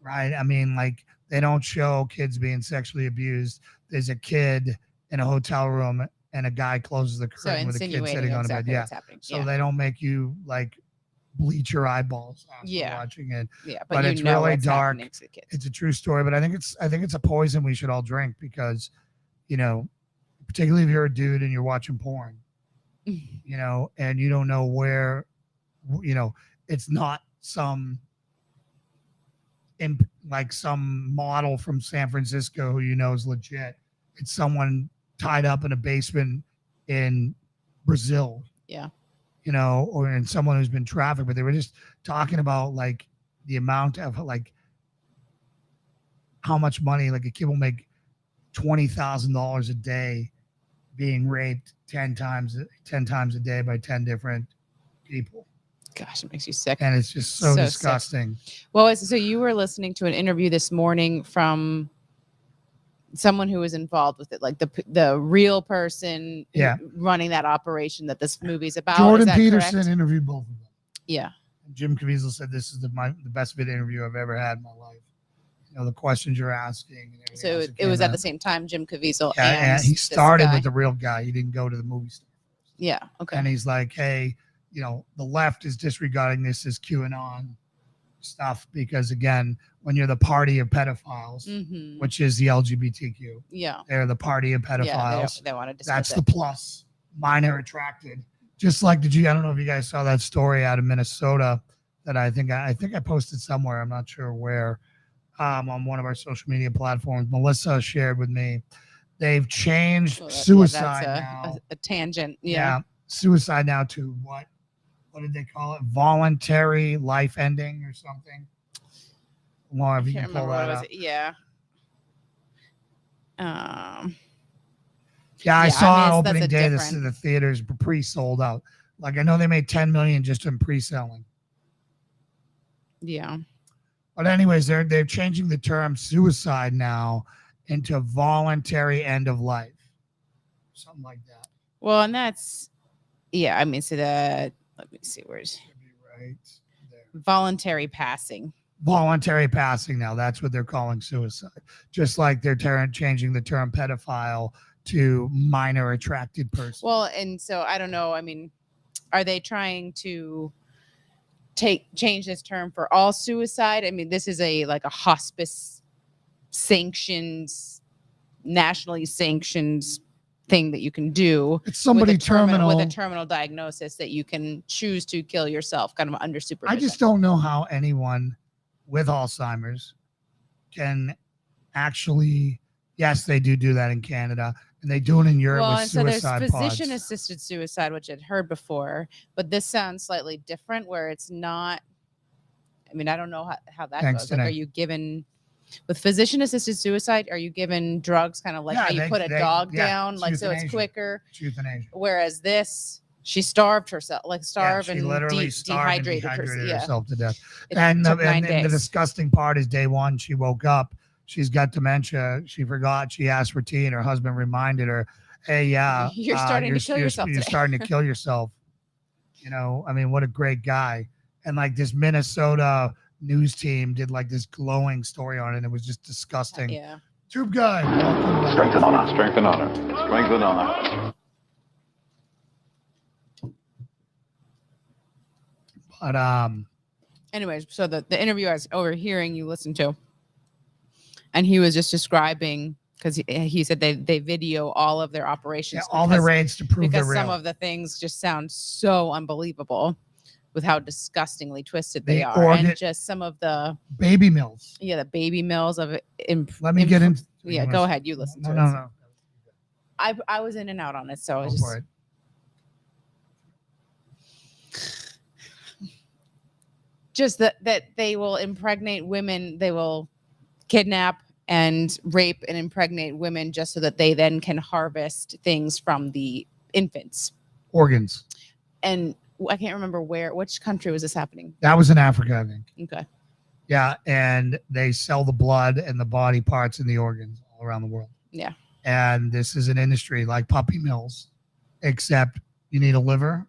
Speaker 1: right? I mean, like they don't show kids being sexually abused. There's a kid in a hotel room and a guy closes the
Speaker 2: So
Speaker 1: curtain with a kid
Speaker 2: insinuating
Speaker 1: sitting on a bed.
Speaker 2: exactly
Speaker 1: Yeah.
Speaker 2: what's happening.
Speaker 1: So
Speaker 2: Yeah.
Speaker 1: they don't make you like bleach your eyeballs after
Speaker 2: Yeah.
Speaker 1: watching it.
Speaker 2: Yeah,
Speaker 1: but
Speaker 2: you
Speaker 1: it's
Speaker 2: know
Speaker 1: really
Speaker 2: what's
Speaker 1: dark.
Speaker 2: happening to the kids.
Speaker 1: It's a true story, but I think it's a poison we should all drink because, you know, particularly if you're a dude and you're watching porn, you know, and you don't know where, you know, it's not some like some model from San Francisco who you know is legit. It's someone tied up in a basement in Brazil.
Speaker 2: Yeah.
Speaker 1: You know, or in someone who's been trafficked, but they were just talking about like the amount of like how much money like a kid will make $20,000 a day being raped 10 times a day by 10 different people.
Speaker 2: Gosh, it makes you sick.
Speaker 1: And it's just so
Speaker 2: So sick.
Speaker 1: disgusting.
Speaker 2: Well, so you were listening to an interview this morning from someone who was involved with it, like the real person
Speaker 1: Yeah.
Speaker 2: running that operation that this movie's about.
Speaker 1: Jordan
Speaker 2: Is that
Speaker 1: Peterson
Speaker 2: correct?
Speaker 1: interviewed both of them.
Speaker 2: Yeah.
Speaker 1: Jim Caviezel said this is the best video interview I've ever had in my life. You know, the questions you're asking. And everything
Speaker 2: So
Speaker 1: else
Speaker 2: it
Speaker 1: that
Speaker 2: was
Speaker 1: came
Speaker 2: at the
Speaker 1: out.
Speaker 2: same time Jim Caviezel
Speaker 1: Yeah,
Speaker 2: and
Speaker 1: and he
Speaker 2: this
Speaker 1: started
Speaker 2: guy.
Speaker 1: with the real guy. He didn't go to the movie star.
Speaker 2: Yeah. Okay.
Speaker 1: And he's like, hey, you know, the left is disregarding this as QAnon stuff because, again, when you're the party of pedophiles,
Speaker 2: Mm-hmm.
Speaker 1: which is the LGBTQ,
Speaker 2: Yeah.
Speaker 1: they're the party of
Speaker 2: Yeah.
Speaker 1: pedophiles.
Speaker 2: They want to dismiss
Speaker 1: That's
Speaker 2: it.
Speaker 1: the plus. Minor attracted. Just like, I don't know if you guys saw that story out of Minnesota that I think I posted somewhere. I'm not sure where, on one of our social media platforms. Melissa shared with me. They've changed
Speaker 2: Well, that's
Speaker 1: suicide now.
Speaker 2: a tangent.
Speaker 1: Yeah. Suicide now to what did they call it? Voluntary life ending or something. Well, if
Speaker 2: I
Speaker 1: you
Speaker 2: can't
Speaker 1: can pull
Speaker 2: remember
Speaker 1: that
Speaker 2: what
Speaker 1: up.
Speaker 2: was it. Yeah.
Speaker 1: Yeah, I
Speaker 2: Yeah,
Speaker 1: saw
Speaker 2: I mean,
Speaker 1: on
Speaker 2: that's
Speaker 1: opening
Speaker 2: a
Speaker 1: day
Speaker 2: different-
Speaker 1: the theaters were pre-sold out. Like I know they made 10 million just in pre-selling.
Speaker 2: Yeah.
Speaker 1: But anyways, they're changing the term suicide now, into voluntary end of life, something like that.
Speaker 2: Well, and that's, yeah, I mean, so that, let me see, where's
Speaker 1: Should be right there.
Speaker 2: voluntary passing?
Speaker 1: Voluntary passing now. That's what they're calling suicide. Just like they're changing the term pedophile to minor attracted person.
Speaker 2: Well, and so I don't know. I mean, are they trying to change this term for all suicide? I mean, this is a hospice sanctioned, nationally sanctioned thing that you can do.
Speaker 1: It's somebody
Speaker 2: with a terminal diagnosis that you can choose to kill yourself, kind of under supervision.
Speaker 1: I just don't know how anyone with Alzheimer's can actually, yes, they do that in Canada, and they do it in Europe
Speaker 2: Well,
Speaker 1: with
Speaker 2: and so there's
Speaker 1: suicide pods.
Speaker 2: physician-assisted suicide, which I'd heard before, but this sounds slightly different, where it's not. I mean, I don't know how that
Speaker 1: Thanks,
Speaker 2: goes. Like,
Speaker 1: Danae.
Speaker 2: are you given with physician-assisted suicide? Are you given drugs, kind of like
Speaker 1: Yeah,
Speaker 2: how you
Speaker 1: they-
Speaker 2: put a
Speaker 1: they-
Speaker 2: dog
Speaker 1: yeah,
Speaker 2: down,
Speaker 1: it's
Speaker 2: like so it's
Speaker 1: euthanasia.
Speaker 2: quicker?
Speaker 1: It's euthanasia.
Speaker 2: Whereas this, she starved herself,
Speaker 1: Yeah, she
Speaker 2: and
Speaker 1: literally starved and
Speaker 2: dehydrated
Speaker 1: dehydrated
Speaker 2: herself.
Speaker 1: herself to death.
Speaker 2: It
Speaker 1: And
Speaker 2: took 9
Speaker 1: the
Speaker 2: days.
Speaker 1: disgusting part is day one, she woke up. She's got dementia. She forgot. She asked for tea, and her husband reminded her, "Hey, yeah,
Speaker 2: You're starting to kill yourself
Speaker 1: You're
Speaker 2: today."
Speaker 1: starting to kill yourself." You know, I mean, what a great guy. And like this Minnesota news team did like this glowing story on it. And it was just disgusting.
Speaker 2: Yeah.
Speaker 1: Tube guy. welcome.
Speaker 3: Strength and honor. Strength and honor. Strength and honor.
Speaker 1: But
Speaker 2: Anyways, so the interview I was overhearing you listen to, and he was just describing, because he said they video all of their operations,
Speaker 1: all the raids to prove they're
Speaker 2: because some
Speaker 1: real.
Speaker 2: of the things just sound so unbelievable with how disgustingly twisted
Speaker 1: They
Speaker 2: they are,
Speaker 1: ordered-
Speaker 2: and just some of the
Speaker 1: Baby mills.
Speaker 2: the baby mills of it.
Speaker 1: Let me get into.
Speaker 2: Yeah, go ahead. You listen
Speaker 1: No,
Speaker 2: to
Speaker 1: no,
Speaker 2: it.
Speaker 1: no.
Speaker 2: I was in and out on it, so I
Speaker 1: Go
Speaker 2: just
Speaker 1: for it.
Speaker 2: just that they will impregnate women, they will kidnap and rape and impregnate women just so that they then can harvest things from the infants.
Speaker 1: Organs.
Speaker 2: And I can't remember which country was this happening.
Speaker 1: That was in Africa, I think.
Speaker 2: Okay.
Speaker 1: Yeah, and they sell the blood and the body parts and the organs all around the world.
Speaker 2: Yeah.
Speaker 1: And this is an industry like puppy mills, except you need a liver,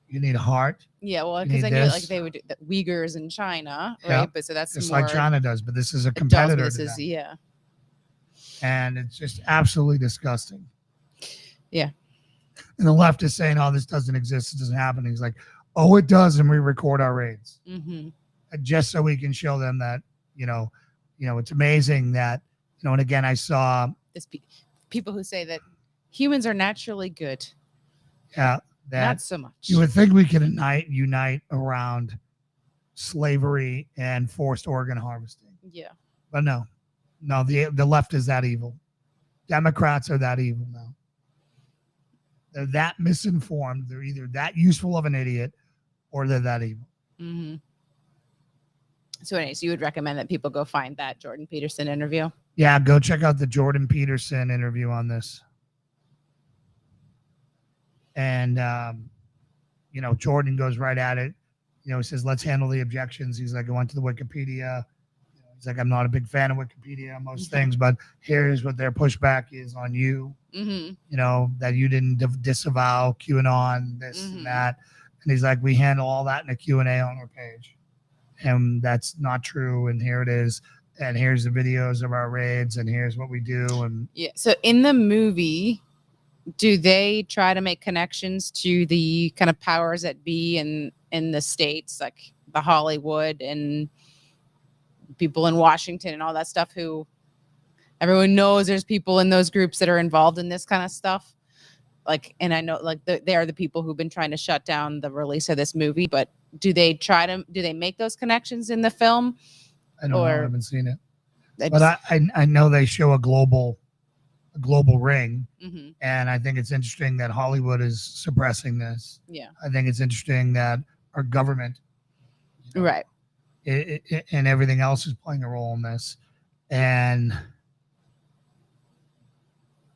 Speaker 1: you need a heart,
Speaker 2: Yeah, well,
Speaker 1: You
Speaker 2: because
Speaker 1: need
Speaker 2: I knew like
Speaker 1: this.
Speaker 2: they would do the Uyghurs in China,
Speaker 1: Yeah,
Speaker 2: right? But so that's
Speaker 1: just
Speaker 2: more
Speaker 1: like China does. But this is a
Speaker 2: adults, but
Speaker 1: competitor
Speaker 2: this
Speaker 1: to
Speaker 2: is
Speaker 1: them.
Speaker 2: yeah.
Speaker 1: And it's just absolutely disgusting.
Speaker 2: Yeah.
Speaker 1: And the left is saying, "Oh, this doesn't exist. It doesn't happen." He's like, "Oh, it does," and we record our raids
Speaker 2: Mm-hmm.
Speaker 1: just so we can show them that it's amazing that And again, I saw
Speaker 2: People who say that humans are naturally good.
Speaker 1: that
Speaker 2: Not so much.
Speaker 1: you would think we could unite around slavery and forced organ harvesting,
Speaker 2: Yeah.
Speaker 1: but no, the left is that evil. Democrats are that evil now. They're that misinformed. They're either that useful of an idiot or they're that evil.
Speaker 2: Mm-hmm. So anyways, you would recommend that people go find that Jordan Peterson interview?
Speaker 1: Yeah, go check out the Jordan Peterson interview on this. And, Jordan goes right at it. He says, let's handle the objections. He's like, I went to the Wikipedia. He's like, I'm not a big fan of Wikipedia on most things, but here's what their pushback is on you.
Speaker 2: Mm-hmm.
Speaker 1: That you didn't disavow QAnon, this and that. And he's like, we handle all that in a Q&A on our page. And that's not true. And here it is. And here's the videos of our raids. And here's what we do. And
Speaker 2: Yeah. So in the movie, do they try to make connections to the kind of powers that be in the States, like the Hollywood and people in Washington and all that stuff, who everyone knows there's people in those groups that are involved in this kind of stuff? Like, and I know like they are the people who've been trying to shut down the release of this movie, but do they make those connections in the film?
Speaker 1: I don't know. I
Speaker 2: Or-
Speaker 1: haven't seen it.
Speaker 2: I
Speaker 1: But
Speaker 2: just-
Speaker 1: I know they show a global ring.
Speaker 2: Mhm.
Speaker 1: And I think it's interesting that Hollywood is suppressing this.
Speaker 2: Yeah.
Speaker 1: I think it's interesting that our government
Speaker 2: Right.
Speaker 1: and everything else is playing a role in this. And,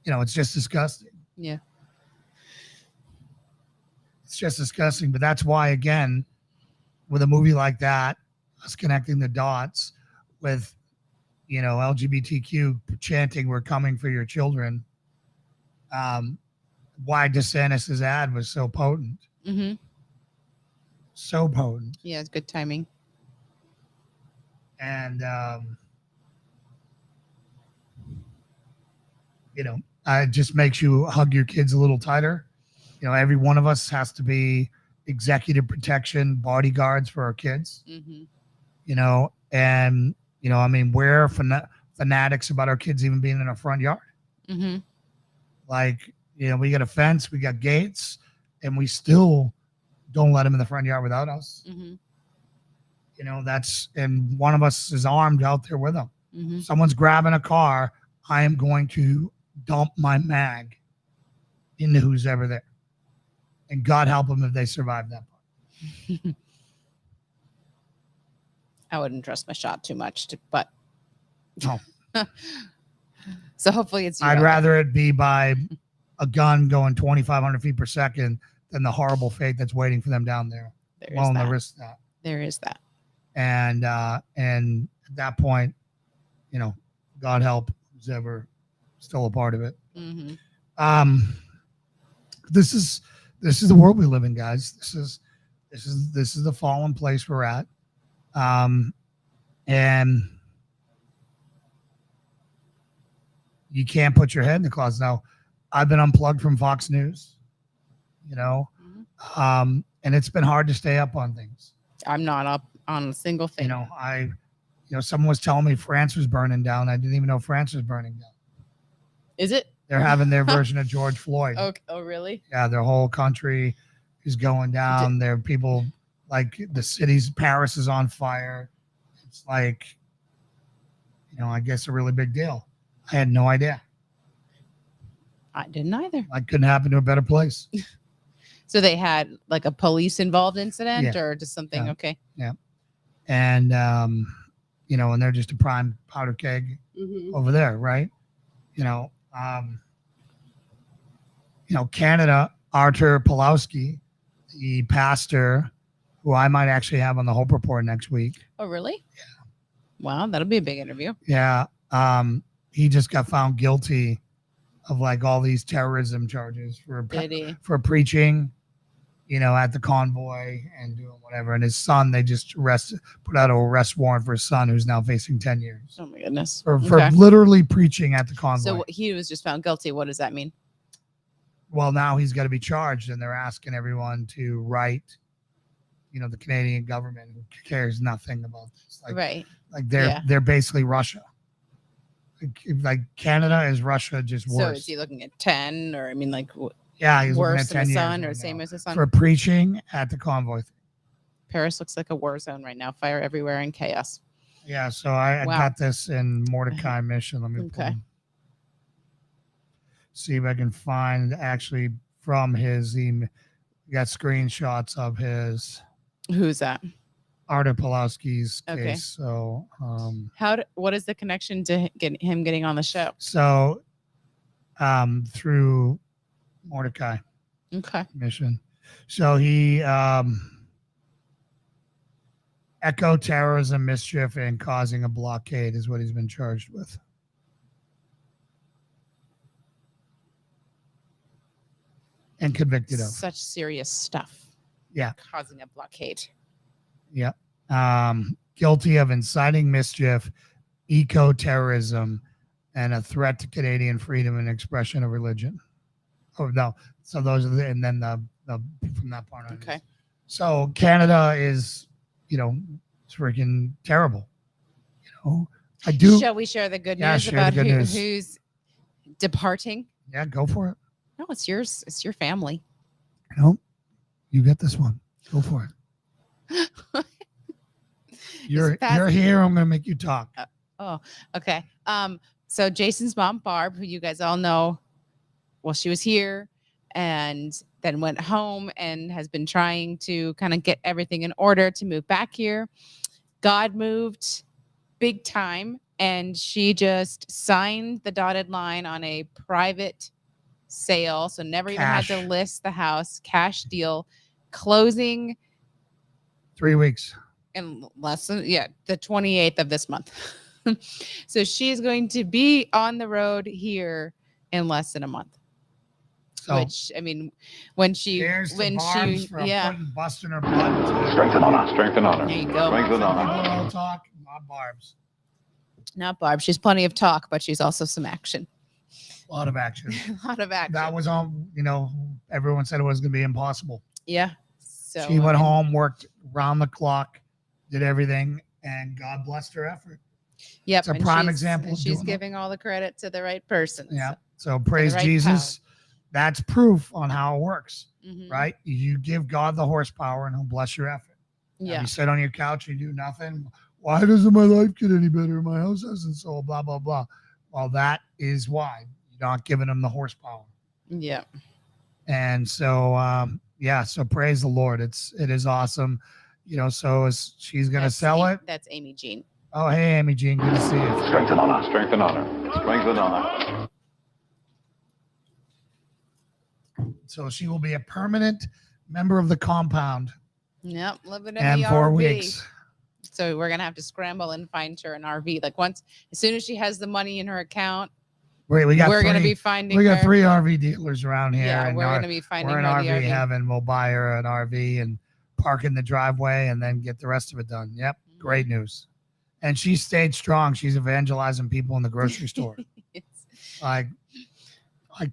Speaker 1: it's just disgusting.
Speaker 2: Yeah.
Speaker 1: It's just disgusting. But that's why, again, with a movie like that, us connecting the dots with LGBTQ chanting, "We're coming for your children." Why DeSantis' ad was so potent.
Speaker 2: Mm-hmm.
Speaker 1: So potent.
Speaker 2: Yeah, it's good timing.
Speaker 1: And, it just makes you hug your kids a little tighter. Every one of us has to be executive protection bodyguards for our kids.
Speaker 2: Mm-hmm.
Speaker 1: We're fanatics about our kids even being in our front yard.
Speaker 2: Mm-hmm.
Speaker 1: Like, we got a fence, we got gates, and we still don't let them in the front yard without us.
Speaker 2: Mm-hmm.
Speaker 1: And one of us is armed out there with them.
Speaker 2: Mm-hmm.
Speaker 1: Someone's grabbing a car, I am going to dump my mag into who's ever there. And God help them if they survive that part.
Speaker 2: I wouldn't trust my shot too much, but
Speaker 1: No.
Speaker 2: So hopefully it's you.
Speaker 1: I'd rather it be by a gun going 2,500 feet per second than the horrible fate that's waiting for them down there.
Speaker 2: There is
Speaker 1: The
Speaker 2: that.
Speaker 1: risk of that.
Speaker 2: There is that.
Speaker 1: And at that point, God help who's ever still a part of it.
Speaker 2: Mm-hmm.
Speaker 1: This is the world we live in, guys. This is the fallen place we're at. And you can't put your head in the closet. Now, I've been unplugged from Fox News, and it's been hard to stay up on things.
Speaker 2: I'm not up on a single thing.
Speaker 1: Someone was telling me France was burning down. I didn't even know France was burning down.
Speaker 2: Is it?
Speaker 1: They're having their version of George Floyd.
Speaker 2: Okay. Oh, really?
Speaker 1: Yeah, their whole country is going down. There are people like the cities, Paris is on fire. It's like, I guess a really big deal. I had no idea.
Speaker 2: I didn't either.
Speaker 1: I couldn't happen to a better place.
Speaker 2: So they had like a police involved incident or just something?
Speaker 1: Yeah.
Speaker 2: Okay.
Speaker 1: Yeah. And, and they're just a prime powder keg over there, right? Canada, Artur Pawlowski, the pastor who I might actually have on the Hope Report next week.
Speaker 2: Oh, really? Yeah. Wow, that'll be a big interview.
Speaker 1: Yeah. He just got found guilty of like all these terrorism charges for preaching, at the convoy and doing whatever. And his son, they just put out an arrest warrant for his son, who's now facing 10 years.
Speaker 2: Oh my goodness.
Speaker 1: For literally preaching at the convoy.
Speaker 2: So he was just found guilty. What does that mean?
Speaker 1: Well, now he's got to be charged, and they're asking everyone to write, the Canadian government, who cares nothing about this.
Speaker 2: Right.
Speaker 1: Like they're basically Russia. Like Canada is Russia, just worse.
Speaker 2: So is he looking at 10 or
Speaker 1: yeah, he's
Speaker 2: worse
Speaker 1: looking at 10
Speaker 2: than the
Speaker 1: years
Speaker 2: son
Speaker 1: right
Speaker 2: or same
Speaker 1: now
Speaker 2: as the son?
Speaker 1: for preaching at the convoy.
Speaker 2: Paris looks like a war zone right now. Fire everywhere and chaos.
Speaker 1: Yeah, so I
Speaker 2: Wow.
Speaker 1: got this in Mordecai Mission. Let me see if I can find actually from his email. We got screenshots of his
Speaker 2: Who's that?
Speaker 1: Artur Pawlowski's
Speaker 2: Okay.
Speaker 1: case. So,
Speaker 2: What is the connection to him getting on the show?
Speaker 1: through Mordecai
Speaker 2: Okay.
Speaker 1: Mission. So he echo terrorism, mischief, and causing a blockade is what he's been charged with. And convicted of.
Speaker 2: Such serious stuff.
Speaker 1: Yeah.
Speaker 2: Causing a blockade.
Speaker 1: Yeah. Guilty of inciting mischief, eco-terrorism, and a threat to Canadian freedom and expression of religion. Oh, no. So those are and then the from that part on.
Speaker 2: Okay.
Speaker 1: So Canada is, it's freaking terrible. I do.
Speaker 2: Shall we share the good
Speaker 1: Yeah,
Speaker 2: news
Speaker 1: share the
Speaker 2: about
Speaker 1: good news.
Speaker 2: who's departing?
Speaker 1: Yeah, go for it.
Speaker 2: No, it's yours. It's your family.
Speaker 1: You get this one. Go for it. You're
Speaker 2: fast-
Speaker 1: here. I'm going to make you talk.
Speaker 2: Oh, okay. So Jason's mom, Barb, who you guys all know, well, she was here and then went home and has been trying to kind of get everything in order to move back here. God moved big time, and she just signed the dotted line on a private sale. So never even had to
Speaker 1: Cash.
Speaker 2: list the house, cash deal, closing
Speaker 1: 3 weeks.
Speaker 2: in less than, the 28th of this month. So she's going to be on the road here in less than a month.
Speaker 1: So
Speaker 2: Which, I mean, when she
Speaker 1: cheers to Barb's for busting her butt.
Speaker 3: Strength and honor. Strength and honor.
Speaker 2: There you go.
Speaker 3: Strength and
Speaker 1: Some people
Speaker 3: honor.
Speaker 1: don't talk, not Barb's.
Speaker 2: Not Barb. She's plenty of talk, but she's also some action.
Speaker 1: A lot of action.
Speaker 2: A lot of action.
Speaker 1: That was on, everyone said it was going to be impossible.
Speaker 2: Yeah. So
Speaker 1: She went home, worked round the clock, did everything, and God blessed her effort.
Speaker 2: Yep.
Speaker 1: It's a
Speaker 2: and
Speaker 1: prime
Speaker 2: she's-
Speaker 1: example
Speaker 2: and
Speaker 1: of
Speaker 2: She's
Speaker 1: doing it.
Speaker 2: giving all the credit to the right person.
Speaker 1: Yeah. So praise
Speaker 2: right
Speaker 1: Jesus. That's proof on how it works,
Speaker 2: Mhm.
Speaker 1: right? You give God the horsepower and he'll bless your effort. Now,
Speaker 2: Yeah.
Speaker 1: you sit on your couch and do nothing. Why doesn't my life get any better? My house hasn't sold, blah, blah, blah. Well, that is why you're not giving him the horsepower.
Speaker 2: Yeah.
Speaker 1: And so, so praise the Lord. It is awesome. So she's going to sell it.
Speaker 2: That's Amy Jean.
Speaker 1: Oh, hey, Amy Jean. Good to see you.
Speaker 3: Strength and honor. Strength and honor. Strength and honor.
Speaker 1: So she will be a permanent member of the compound
Speaker 2: Yep. Living in
Speaker 1: and
Speaker 2: the
Speaker 1: 4
Speaker 2: RV.
Speaker 1: weeks.
Speaker 2: So we're gonna have to scramble and find her an RV. Like as soon as she has the money in her account,
Speaker 1: Wait, we're
Speaker 2: gonna be finding.
Speaker 1: We got
Speaker 2: her.
Speaker 1: 3 RV dealers around here.
Speaker 2: Yeah,
Speaker 1: and
Speaker 2: we're gonna be finding
Speaker 1: we're in
Speaker 2: her the
Speaker 1: RV
Speaker 2: RV.
Speaker 1: heaven. We'll buy her an RV and park in the driveway and then get the rest of it done. Yep.
Speaker 2: Mm-hmm.
Speaker 1: Great news. And she stayed strong. She's evangelizing people in the grocery store. Like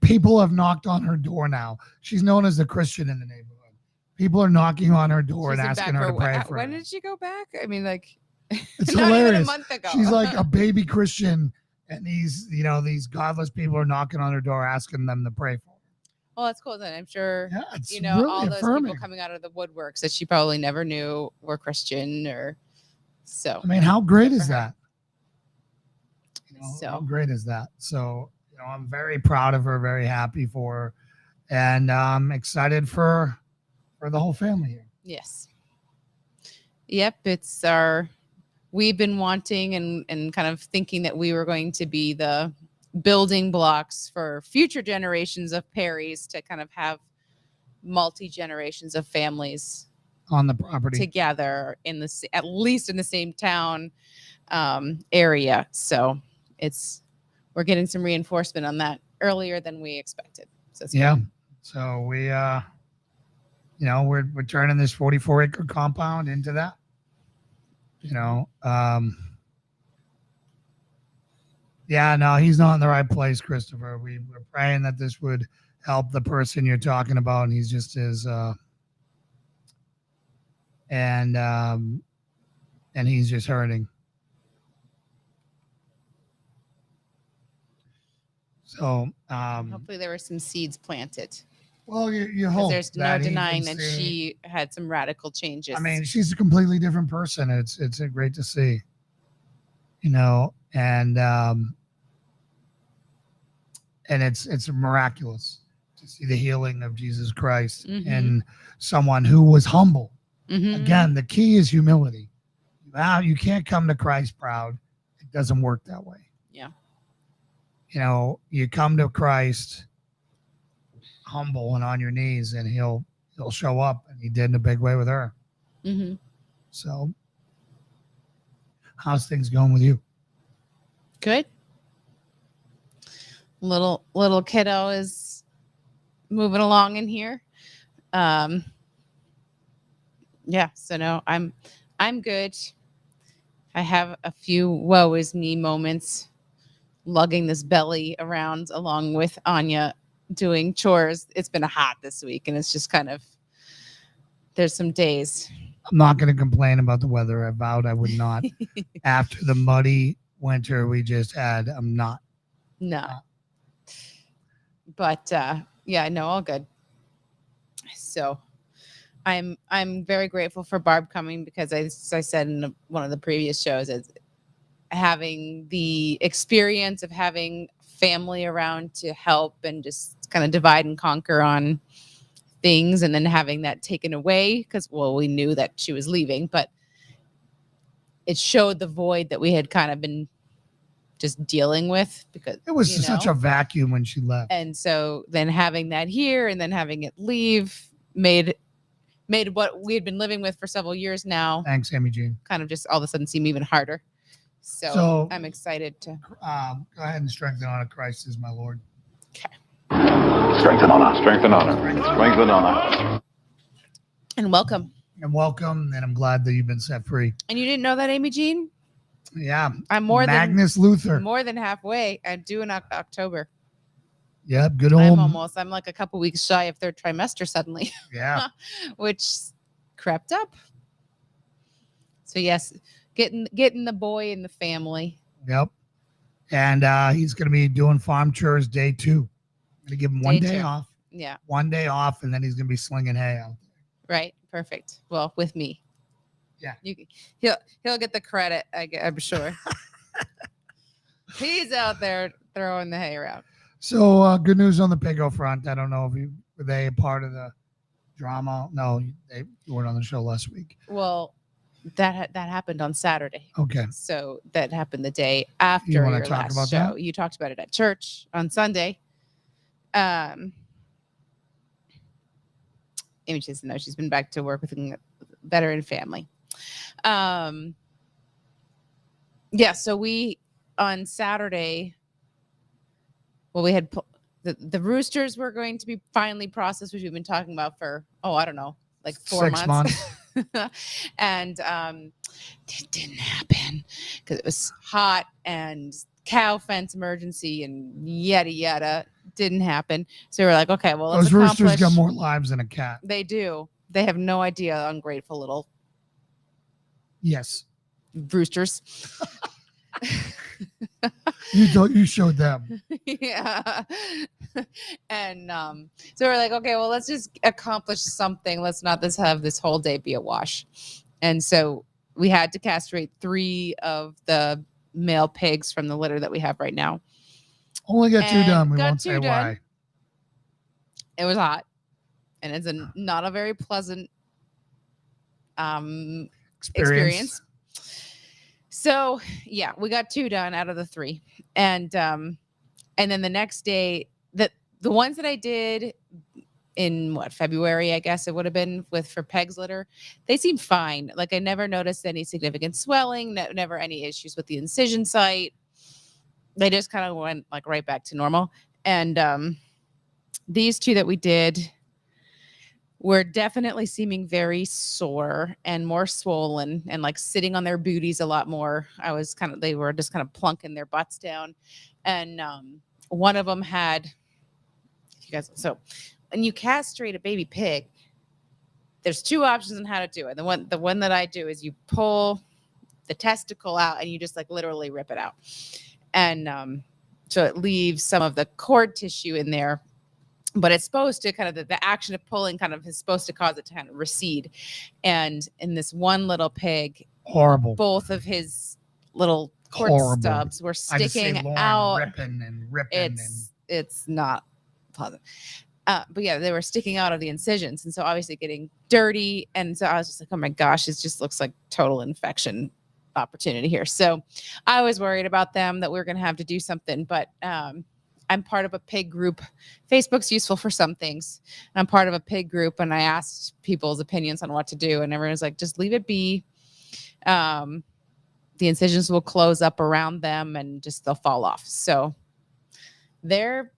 Speaker 1: people have knocked on her door now. She's known as the Christian in the neighborhood. People are knocking on her door
Speaker 2: She's
Speaker 1: and
Speaker 2: in
Speaker 1: asking
Speaker 2: back
Speaker 1: her to
Speaker 2: for
Speaker 1: pray
Speaker 2: what-
Speaker 1: for
Speaker 2: When
Speaker 1: her.
Speaker 2: did she go back? I mean, like
Speaker 1: It's
Speaker 2: not even a
Speaker 1: hilarious.
Speaker 2: month ago.
Speaker 1: She's like a baby Christian, and these godless people are knocking on her door asking them to pray for her.
Speaker 2: Well, that's cool. Then I'm sure
Speaker 1: Yeah, it's
Speaker 2: all
Speaker 1: really
Speaker 2: those
Speaker 1: affirming.
Speaker 2: people coming out of the woodworks that she probably never knew were Christian or so.
Speaker 1: I mean, how great
Speaker 2: Good
Speaker 1: is
Speaker 2: for her.
Speaker 1: that? How
Speaker 2: So
Speaker 1: great is that? So, I'm very proud of her, very happy for her, and I'm excited for the whole family here.
Speaker 2: yes. Yep, we've been wanting and kind of thinking that we were going to be the building blocks for future generations of Perrys to kind of have multi-generations of families
Speaker 1: On the property.
Speaker 2: together at least in the same town area. So we're getting some reinforcement on that earlier than we expected. So it's
Speaker 1: Yeah.
Speaker 2: good.
Speaker 1: So we, we're turning this 44-acre compound into that. Yeah, no, he's not in the right place, Christopher. We're praying that this would help the person you're talking about, and he's just and he's just hurting. So,
Speaker 2: Hopefully there were some seeds planted.
Speaker 1: well, you
Speaker 2: 'Cause
Speaker 1: hope
Speaker 2: there's no
Speaker 1: that he
Speaker 2: denying
Speaker 1: can
Speaker 2: that
Speaker 1: see-
Speaker 2: she had some radical changes.
Speaker 1: I mean, she's a completely different person. It's great to see, and it's miraculous to see the healing of Jesus Christ
Speaker 2: Mhm.
Speaker 1: in someone who was humble.
Speaker 2: Mhm.
Speaker 1: Again, the key is humility. You can't come to Christ proud. It doesn't work that way.
Speaker 2: Yeah.
Speaker 1: You come to Christ humble and on your knees, and he'll show up, and he did in a big way with her.
Speaker 2: Mhm.
Speaker 1: So, how's things going with you?
Speaker 2: Good. Little kiddo is moving along in here. Yeah, so no, I'm good. I have a few woe is me moments lugging this belly around along with Anya doing chores. It's been hot this week, and it's just kind of there's some days.
Speaker 1: I'm not going to complain about the weather. I vowed I would not. After the muddy winter we just had, I'm not.
Speaker 2: No. But yeah, no, all good. So I'm very grateful for Barb coming because as I said in one of the previous shows, is having the experience of having family around to help and just kind of divide and conquer on things, and then having that taken away because we knew that she was leaving, but it showed the void that we had kind of been just dealing with because
Speaker 1: It was such a vacuum when she left.
Speaker 2: and so then having that here and then having it leave made what we had been living with for several years now
Speaker 1: Thanks, Amy Jean.
Speaker 2: kind of just all of a sudden seem even harder. So I'm excited to.
Speaker 1: Go ahead and strengthen honor. Christ is my Lord.
Speaker 3: Strength and honor. Strength and honor. Strength and honor.
Speaker 2: And welcome.
Speaker 1: And welcome. And I'm glad that you've been set free.
Speaker 2: And you didn't know that, Amy Jean?
Speaker 1: Yeah.
Speaker 2: I'm
Speaker 1: Magnus Luther.
Speaker 2: more than halfway. I'm due in October.
Speaker 1: Yep. Good old.
Speaker 2: I'm like a couple weeks shy of third trimester suddenly.
Speaker 1: Yeah.
Speaker 2: Which crept up. So yes, getting the boy in the family.
Speaker 1: Yep. And he's going to be doing farm chores day 2. I'm going to give him one
Speaker 2: Day
Speaker 1: day
Speaker 2: 2.
Speaker 1: off.
Speaker 2: Yeah.
Speaker 1: One day off, and then he's going to be slinging hay out there.
Speaker 2: Right. Perfect. Well, with me.
Speaker 1: Yeah.
Speaker 2: He'll get the credit, I'm sure. He's out there throwing the hay around.
Speaker 1: So good news on the Pigo front. I don't know if were they a part of the drama? No, they weren't on the show last week.
Speaker 2: Well, that happened on Saturday.
Speaker 1: Okay.
Speaker 2: So that happened the day after
Speaker 1: You wanna
Speaker 2: your
Speaker 1: talk
Speaker 2: last
Speaker 1: about
Speaker 2: show.
Speaker 1: that?
Speaker 2: You talked about it at church on Sunday. Amy doesn't know she's been back to work with a veteran family. Yeah, so we on Saturday, well, we had the roosters were going to be finally processed, which we've been talking about for I don't know, like 4
Speaker 1: 6
Speaker 2: months. And it didn't happen because it was hot and cow fence emergency and yada yada. Didn't happen. So we're like, okay, well, let's
Speaker 1: Those roosters
Speaker 2: accomplish.
Speaker 1: got more lives than a cat.
Speaker 2: They do. They have no idea, ungrateful little
Speaker 1: Yes.
Speaker 2: roosters.
Speaker 1: You showed them.
Speaker 2: Yeah. And so we're like, okay, well, let's just accomplish something. Let's not have this whole day be a wash. And so we had to castrate 3 of the male pigs from the litter that we have right now.
Speaker 1: Only got 2
Speaker 2: And
Speaker 1: done. We
Speaker 2: got
Speaker 1: won't
Speaker 2: 2
Speaker 1: say
Speaker 2: done.
Speaker 1: why.
Speaker 2: It was hot, and it's not a very pleasant experience. So yeah, we got 2 done out of the 3, and then the next day, the ones that I did in February, I guess it would have been for Peg's litter, they seemed fine. Like I never noticed any significant swelling, never any issues with the incision site. They just kind of went like right back to normal. And these 2 that we did were definitely seeming very sore and more swollen and like sitting on their booties a lot more. They were just kind of plunking their butts down. And one of them had, so when you castrate a baby pig, there's 2 options on how to do it. The one that I do is you pull the testicle out and you just like literally rip it out. And so it leaves some of the cord tissue in there, but it's supposed to kind of the action of pulling kind of is supposed to cause it to kind of recede. And in this one little pig,
Speaker 1: Horrible.
Speaker 2: both of his little cord
Speaker 1: Horrible.
Speaker 2: stubs were
Speaker 1: I just see
Speaker 2: sticking
Speaker 1: Lauren
Speaker 2: out.
Speaker 1: ripping and ripping.
Speaker 2: It's not pleasant. But yeah, they were sticking out of the incisions. And so obviously getting dirty. And so I was just like, oh my gosh, it just looks like total infection opportunity here. So I was worried about them, that we were going to have to do something, but I'm part of a pig group. Facebook's useful for some things. I'm part of a pig group, and I asked people's opinions on what to do, and everyone's like, just leave it be. The incisions will close up around them and just they'll fall off. So they're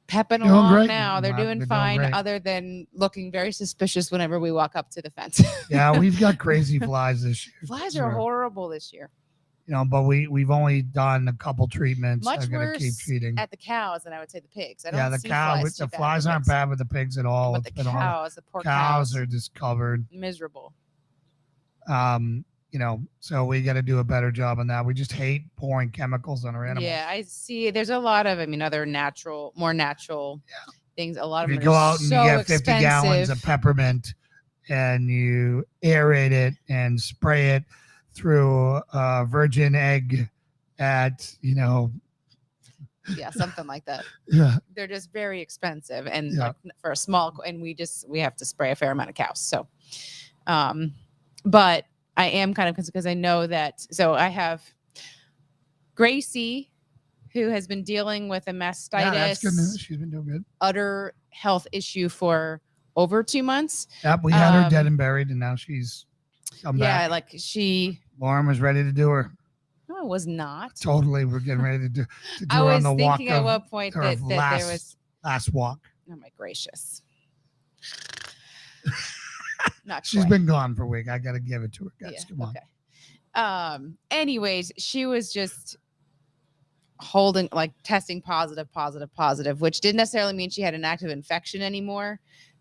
Speaker 2: pepping
Speaker 1: Doing
Speaker 2: along
Speaker 1: great.
Speaker 2: now. They're doing
Speaker 1: They're doing
Speaker 2: fine,
Speaker 1: great.
Speaker 2: other than looking very suspicious whenever we walk up to the fence.
Speaker 1: Yeah, we've got crazy flies this year.
Speaker 2: Flies are horrible this year.
Speaker 1: But we've only done a couple treatments.
Speaker 2: Much
Speaker 1: I'm gonna
Speaker 2: worse
Speaker 1: keep treating.
Speaker 2: at the cows than I would say the pigs. I don't
Speaker 1: Yeah, the
Speaker 2: see
Speaker 1: cow.
Speaker 2: flies
Speaker 1: The
Speaker 2: too bad
Speaker 1: flies
Speaker 2: with
Speaker 1: aren't
Speaker 2: pigs.
Speaker 1: bad with the pigs at all.
Speaker 2: But
Speaker 1: It's
Speaker 2: the
Speaker 1: been hard.
Speaker 2: cows, the poor
Speaker 1: Cows
Speaker 2: cows,
Speaker 1: are just covered.
Speaker 2: miserable.
Speaker 1: So we got to do a better job on that. We just hate pouring chemicals on our animals.
Speaker 2: Yeah, I see. There's a lot of, other more natural things. A lot
Speaker 1: If
Speaker 2: of
Speaker 1: you
Speaker 2: them
Speaker 1: go
Speaker 2: are
Speaker 1: out and
Speaker 2: so
Speaker 1: you get 50
Speaker 2: expensive.
Speaker 1: gallons of peppermint and you aerate it and spray it through a virgin egg at,
Speaker 2: Yeah, something like that.
Speaker 1: yeah,
Speaker 2: They're just very expensive, and
Speaker 1: Yeah.
Speaker 2: like, for a small, and we have to spray a fair amount of cows. So, but I am kind of, because I know that. So I have Gracie, who has been dealing with a mastitis,
Speaker 1: yeah, that's good news. She's been doing good.
Speaker 2: utter health issue for over 2 months.
Speaker 1: Yep, we had her dead and buried, and now she's come
Speaker 2: Yeah,
Speaker 1: back.
Speaker 2: like she.
Speaker 1: Lauren was ready to do her.
Speaker 2: Oh, I was not.
Speaker 1: Totally, we're getting ready to do
Speaker 2: I
Speaker 1: her
Speaker 2: was
Speaker 1: on the walk
Speaker 2: thinking at
Speaker 1: of
Speaker 2: one point
Speaker 1: her
Speaker 2: that
Speaker 1: last,
Speaker 2: there was.
Speaker 1: last walk.
Speaker 2: Oh my gracious! Not
Speaker 1: She's
Speaker 2: quite.
Speaker 1: been gone for a week. I got to give it to her, guys. Come on.
Speaker 2: Okay. Anyways, she was just holding, like, testing positive, which didn't necessarily mean she had an active infection anymore.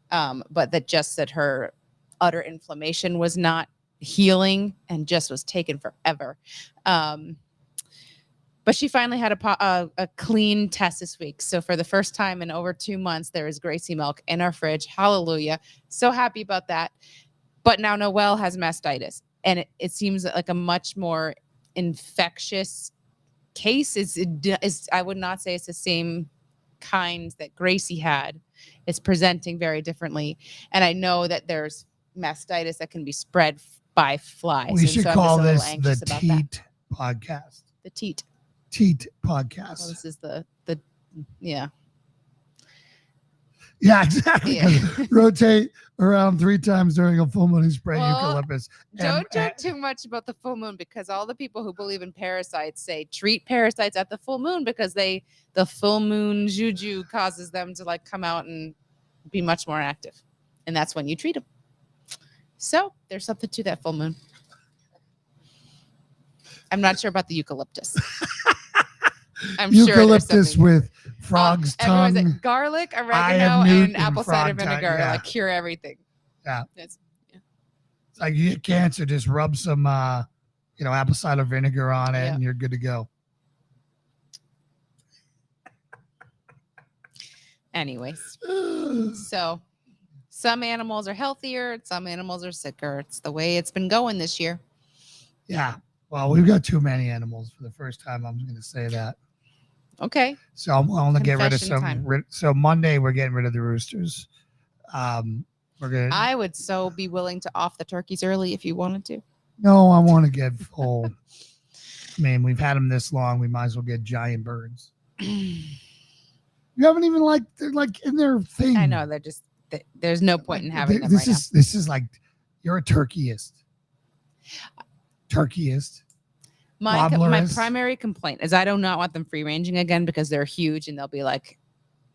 Speaker 2: But that just said her utter inflammation was not healing and just was taking forever. But she finally had a clean test this week. So for the first time in over 2 months, there is Gracie milk in our fridge. Hallelujah. So happy about that. But now Noelle has mastitis. And it seems like a much more infectious case. I would not say it's the same kind that Gracie had. It's presenting very differently. And I know that there's mastitis that can be spread by flies.
Speaker 1: We should
Speaker 2: I'm
Speaker 1: call
Speaker 2: just a little
Speaker 1: this the
Speaker 2: anxious about that.
Speaker 1: Teat podcast.
Speaker 2: The teat.
Speaker 1: Teat podcast.
Speaker 2: Well, this is the yeah.
Speaker 1: Yeah, exactly.
Speaker 2: Yeah.
Speaker 1: Rotate around 3 times during a full moon and spray
Speaker 2: Well,
Speaker 1: eucalyptus.
Speaker 2: Don't joke too much about the full moon, because all the people who believe in parasites say treat parasites at the full moon, because the full moon juju causes them to, like, come out and be much more active. And that's when you treat them. So there's something to that full moon. I'm not sure about the eucalyptus. I'm sure there's
Speaker 1: Eucalyptus
Speaker 2: something.
Speaker 1: with frog's
Speaker 2: Everyone's
Speaker 1: tongue.
Speaker 2: like garlic,
Speaker 1: Eye
Speaker 2: oregano,
Speaker 1: of newt,
Speaker 2: and apple
Speaker 1: frog
Speaker 2: cider
Speaker 1: tongue,
Speaker 2: vinegar
Speaker 1: yeah.
Speaker 2: like cure everything.
Speaker 1: Yeah.
Speaker 2: It's
Speaker 1: Like you get cancer, just rub some apple cider vinegar on it and you're good to go.
Speaker 2: Anyways, so some animals are healthier, some animals are sicker. It's the way it's been going this year.
Speaker 1: Yeah. Well, we've got too many animals for the first time. I'm going to say that.
Speaker 2: Okay.
Speaker 1: So I'm going to get rid of
Speaker 2: Confession time.
Speaker 1: some. So Monday we're getting rid of the roosters. We're gonna.
Speaker 2: I would so be willing to off the turkeys early if you wanted to.
Speaker 1: No, I want to get full. I mean, we've had them this long. We might as well get giant birds. You haven't even they're like in their thing.
Speaker 2: I know they're just there's no point in having them
Speaker 1: this
Speaker 2: right
Speaker 1: is this is like you're a turkeyist. Turkeyist.
Speaker 2: My
Speaker 1: Wobblerist.
Speaker 2: primary complaint is I do not want them free ranging again, because they're huge and they'll be like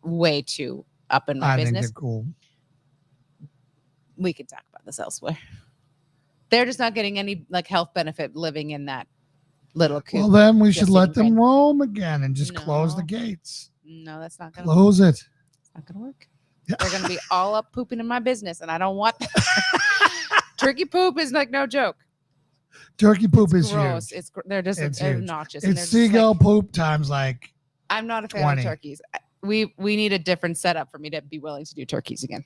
Speaker 2: way too up in my
Speaker 1: I think
Speaker 2: business.
Speaker 1: they're cool.
Speaker 2: We can talk about this elsewhere. They're just not getting any like health benefit living in that little coop.
Speaker 1: Well, then we should
Speaker 2: just
Speaker 1: let
Speaker 2: eating
Speaker 1: them
Speaker 2: bread.
Speaker 1: roam again and just close the
Speaker 2: No.
Speaker 1: gates.
Speaker 2: No, that's not gonna
Speaker 1: Close it.
Speaker 2: It's not gonna work. They're gonna be all up pooping in my business, and I don't want turkey poop is like no joke.
Speaker 1: Turkey poop is
Speaker 2: Gross.
Speaker 1: huge.
Speaker 2: They're just
Speaker 1: It's huge.
Speaker 2: obnoxious. and
Speaker 1: It's
Speaker 2: they're just, like,
Speaker 1: seagull poop times like
Speaker 2: I'm not a fan
Speaker 1: 20.
Speaker 2: of turkeys. We need a different setup for me to be willing to do turkeys again.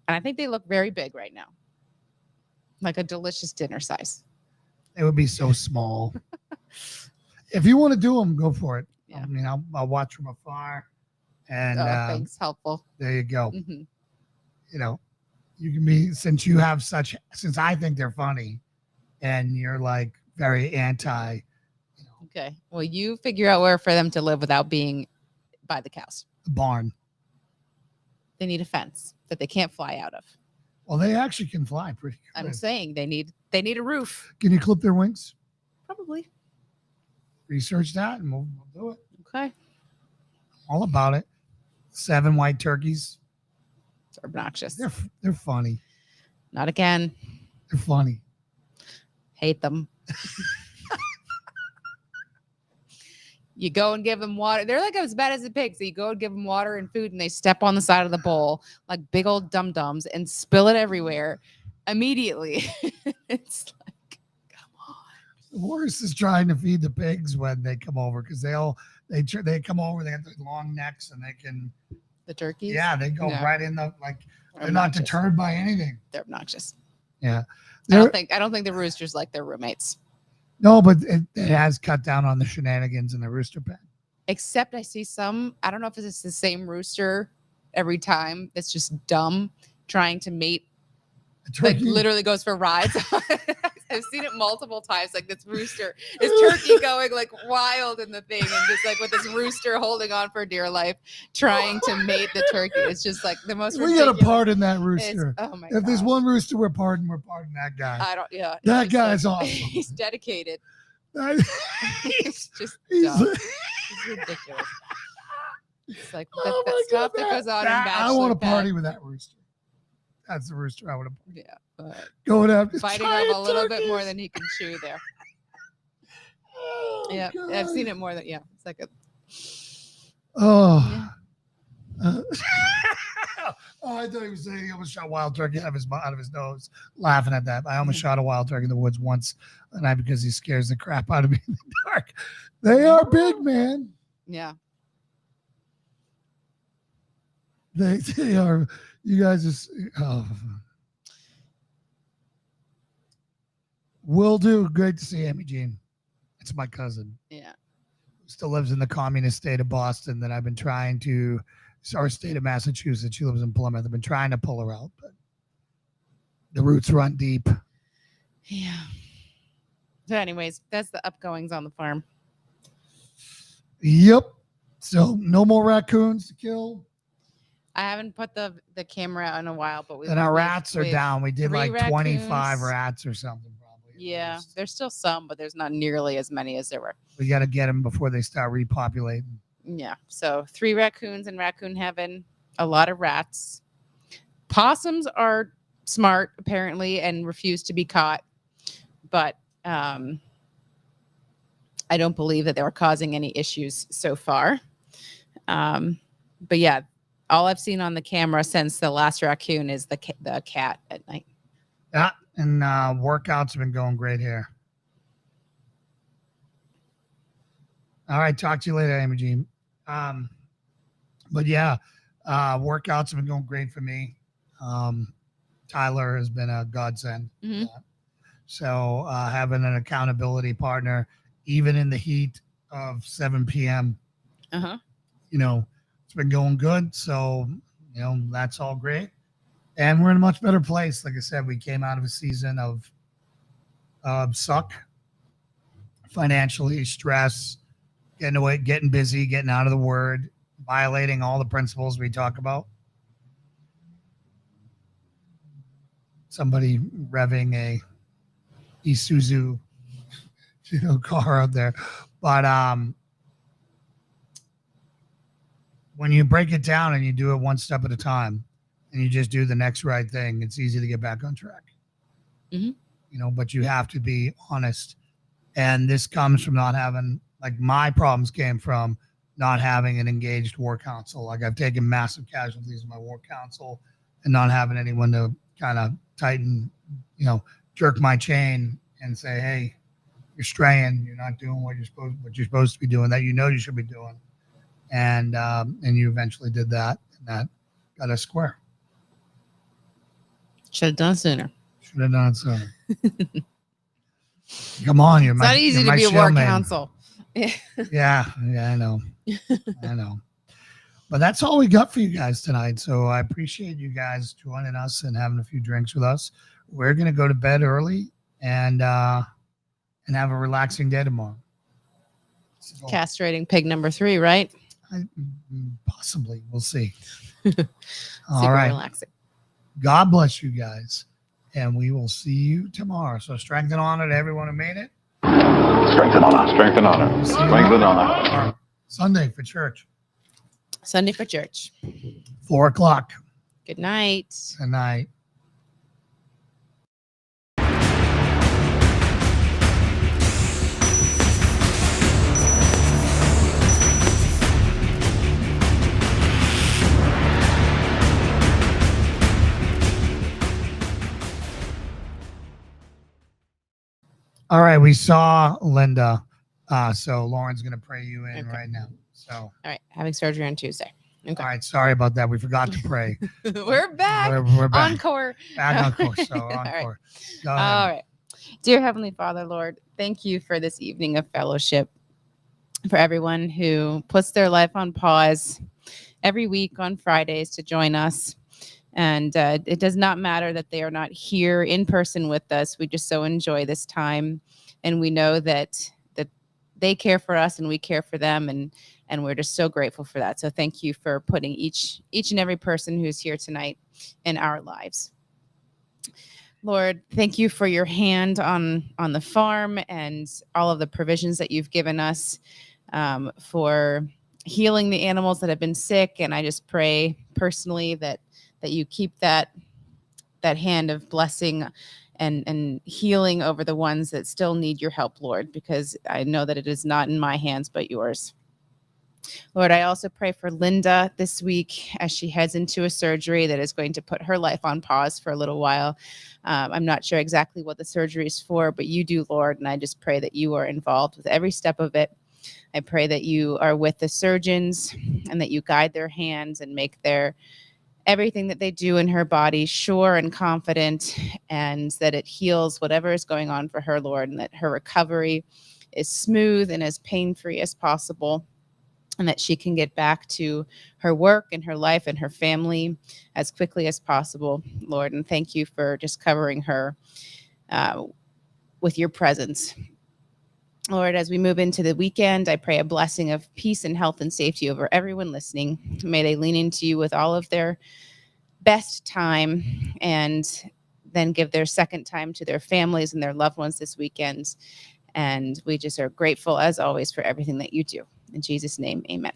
Speaker 2: And I think they look very big right now, like a delicious dinner size.
Speaker 1: it would be so small. If you want to do them, go for it.
Speaker 2: Yeah.
Speaker 1: I mean, I'll watch from afar, and
Speaker 2: Thanks, helpful.
Speaker 1: there you go.
Speaker 2: Mhm.
Speaker 1: You can be since I think they're funny, and you're like very anti.
Speaker 2: Okay. Well, you figure out where for them to live without being by the cows.
Speaker 1: The barn.
Speaker 2: They need a fence that they can't fly out of.
Speaker 1: Well, they actually can fly pretty good.
Speaker 2: I'm saying they need a roof.
Speaker 1: Can you clip their wings?
Speaker 2: Probably.
Speaker 1: Research that, and we'll do it.
Speaker 2: Okay.
Speaker 1: All about it. 7 white turkeys.
Speaker 2: It's obnoxious.
Speaker 1: They're funny.
Speaker 2: Not again.
Speaker 1: They're funny.
Speaker 2: Hate them. You go and give them water. They're like as bad as the pigs. So you go and give them water and food, and they step on the side of the bowl like big old dum-dums and spill it everywhere immediately. It's like, come on.
Speaker 1: The worst is trying to feed the pigs when they come over, because they come over. They have the long necks, and they can.
Speaker 2: The turkeys?
Speaker 1: Yeah, they go
Speaker 2: Yeah.
Speaker 1: right in the They're not
Speaker 2: Obnoxious.
Speaker 1: deterred by anything.
Speaker 2: They're obnoxious.
Speaker 1: Yeah.
Speaker 2: I don't think the roosters like their roommates.
Speaker 1: No, but it has cut down on the shenanigans in the rooster pen.
Speaker 2: Except I see some, I don't know if it's the same rooster every time. It's just dumb trying to mate. Like
Speaker 1: Turkey.
Speaker 2: literally goes for rides. I've seen it multiple times. Like this rooster is turkey going like wild in the thing, and just like with this rooster holding on for dear life, trying to mate the turkey. It's just like the most.
Speaker 1: We got to
Speaker 2: ridiculous-
Speaker 1: pardon that
Speaker 2: it's-
Speaker 1: rooster.
Speaker 2: Oh my
Speaker 1: If there's
Speaker 2: gosh.
Speaker 1: one rooster we're pardoning that guy.
Speaker 2: I don't. Yeah.
Speaker 1: That
Speaker 2: it's
Speaker 1: guy's
Speaker 2: like-
Speaker 1: awesome.
Speaker 2: He's dedicated. It's just
Speaker 1: he's-
Speaker 2: dumb. It's ridiculous. It's like
Speaker 1: Oh my
Speaker 2: stuff
Speaker 1: God,
Speaker 2: that goes on in
Speaker 1: I
Speaker 2: Bachelor
Speaker 1: want to
Speaker 2: Pad.
Speaker 1: party with that rooster. That's the rooster I want to
Speaker 2: Yeah, but
Speaker 1: go after.
Speaker 2: biting
Speaker 1: giant
Speaker 2: off a little bit more
Speaker 1: turkeys.
Speaker 2: than he can chew there.
Speaker 1: Oh,
Speaker 2: Yeah, I've
Speaker 1: God.
Speaker 2: seen it more than it's like a
Speaker 1: Oh. Oh, I thought he was saying he almost shot wild turkey out of his nose, laughing at that. I almost shot a wild turkey in the woods once a night because he scares the crap out of me in the dark. They are big, man.
Speaker 2: yeah.
Speaker 1: They are. You guys just. Oh. Will do. Great to see Amy Jean. It's my cousin.
Speaker 2: Yeah.
Speaker 1: Still lives in the communist state of Boston that I've been trying to, or state of Massachusetts. She lives in Plymouth. I've been trying to pull her out, but the roots run deep.
Speaker 2: Yeah. So, anyways, that's the upgoings on the farm.
Speaker 1: Yep. So no more raccoons to kill.
Speaker 2: I haven't put the camera out in a while, but
Speaker 1: And our rats are down. We did
Speaker 2: 3
Speaker 1: like 25
Speaker 2: raccoons.
Speaker 1: rats or something, probably. at
Speaker 2: Yeah,
Speaker 1: least.
Speaker 2: there's still some, but there's not nearly as many as there were.
Speaker 1: We got to get them before they start repopulating.
Speaker 2: Yeah. So 3 raccoons in raccoon heaven, a lot of rats. Possums are smart, apparently, and refuse to be caught. But I don't believe that they were causing any issues so far. But yeah, all I've seen on the camera since the last raccoon is the cat at night.
Speaker 1: Yeah. And workouts have been going great here. All right. Talk to you later, Amy Jean. But yeah, workouts have been going great for me. Tyler has been a godsend.
Speaker 2: Mhm.
Speaker 1: So having an accountability partner, even in the heat of 7 p.m.,
Speaker 2: Uh-huh.
Speaker 1: it's been going good. So, that's all great. And we're in a much better place. Like I said, we came out of a season of suck, financially, stress, getting away, getting busy, getting out of the word, violating all the principles we talk about. Somebody revving a Isuzu, car out there. But when you break it down and you do it one step at a time and you just do the next right thing, it's easy to get back on track.
Speaker 2: Mhm.
Speaker 1: But you have to be honest. And this comes from not having, like, my problems came from not having an engaged war council. Like, I've taken massive casualties in my war council and not having anyone to kind of tighten, jerk my chain and say, hey, you're straying, you're not doing what you're supposed to be doing, that you should be doing. And you eventually did that, and that got us square.
Speaker 2: Should have done it sooner.
Speaker 1: Should have done it sooner. Come on,
Speaker 2: It's not easy to be a war council.
Speaker 1: Yeah, I know. I know. But that's all we got for you guys tonight. So I appreciate you guys joining us and having a few drinks with us. We're gonna go to bed early and have a relaxing day tomorrow. So,
Speaker 2: Castrating pig number 3, right?
Speaker 1: possibly, we'll see.
Speaker 2: Super
Speaker 1: All right.
Speaker 2: relaxing.
Speaker 1: God bless you guys, and we will see you tomorrow. So strength and honor to everyone who made it.
Speaker 3: Strength and honor. Strength and honor. Strength and honor.
Speaker 1: Or Sunday for church,
Speaker 2: Sunday for church.
Speaker 1: 4:00
Speaker 2: Good night.
Speaker 1: tonight. All right, we saw Linda. So Lauren's going to pray you in
Speaker 2: Okay.
Speaker 1: right now. So,
Speaker 2: All right. Having surgery on Tuesday. Okay.
Speaker 1: all right, sorry about that. We forgot to pray.
Speaker 2: We're back.
Speaker 1: We're back.
Speaker 2: Encore.
Speaker 1: Back on course. So
Speaker 2: All right.
Speaker 1: encore. Go ahead.
Speaker 2: All right. Dear Heavenly Father, Lord, thank you for this evening of fellowship, for everyone who puts their life on pause every week on Fridays to join us. And it does not matter that they are not here in person with us. We just so enjoy this time. And we know that they care for us and we care for them. And we're just so grateful for that. So thank you for putting each and every person who's here tonight in our lives. Lord, thank you for your hand on the farm and all of the provisions that you've given us for healing the animals that have been sick. And I just pray personally that you keep that hand of blessing and healing over the ones that still need your help, Lord, because I know that it is not in my hands, but yours. Lord, I also pray for Linda this week as she heads into a surgery that is going to put her life on pause for a little while. I'm not sure exactly what the surgery is for, but you do, Lord, and I just pray that you are involved with every step of it. I pray that you are with the surgeons and that you guide their hands and make everything that they do in her body sure and confident, and that it heals whatever is going on for her, Lord, and that her recovery is smooth and as pain-free as possible, and that she can get back to her work and her life and her family as quickly as possible, Lord. And thank you for just covering her with your presence. Lord, as we move into the weekend, I pray a blessing of peace and health and safety over everyone listening. May they lean into you with all of their best time and then give their second time to their families and their loved ones this weekend. And we just are grateful, as always, for everything that you do. In Jesus' name, amen.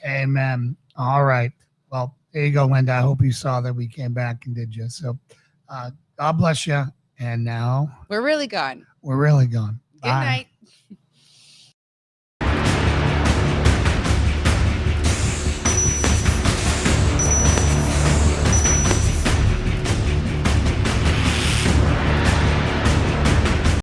Speaker 1: Amen. All right. Well, there you go, Linda. I hope you saw that we came back and did you. So God bless you. And now
Speaker 2: We're really gone.
Speaker 1: we're really gone.
Speaker 2: Good
Speaker 1: Bye.
Speaker 2: night.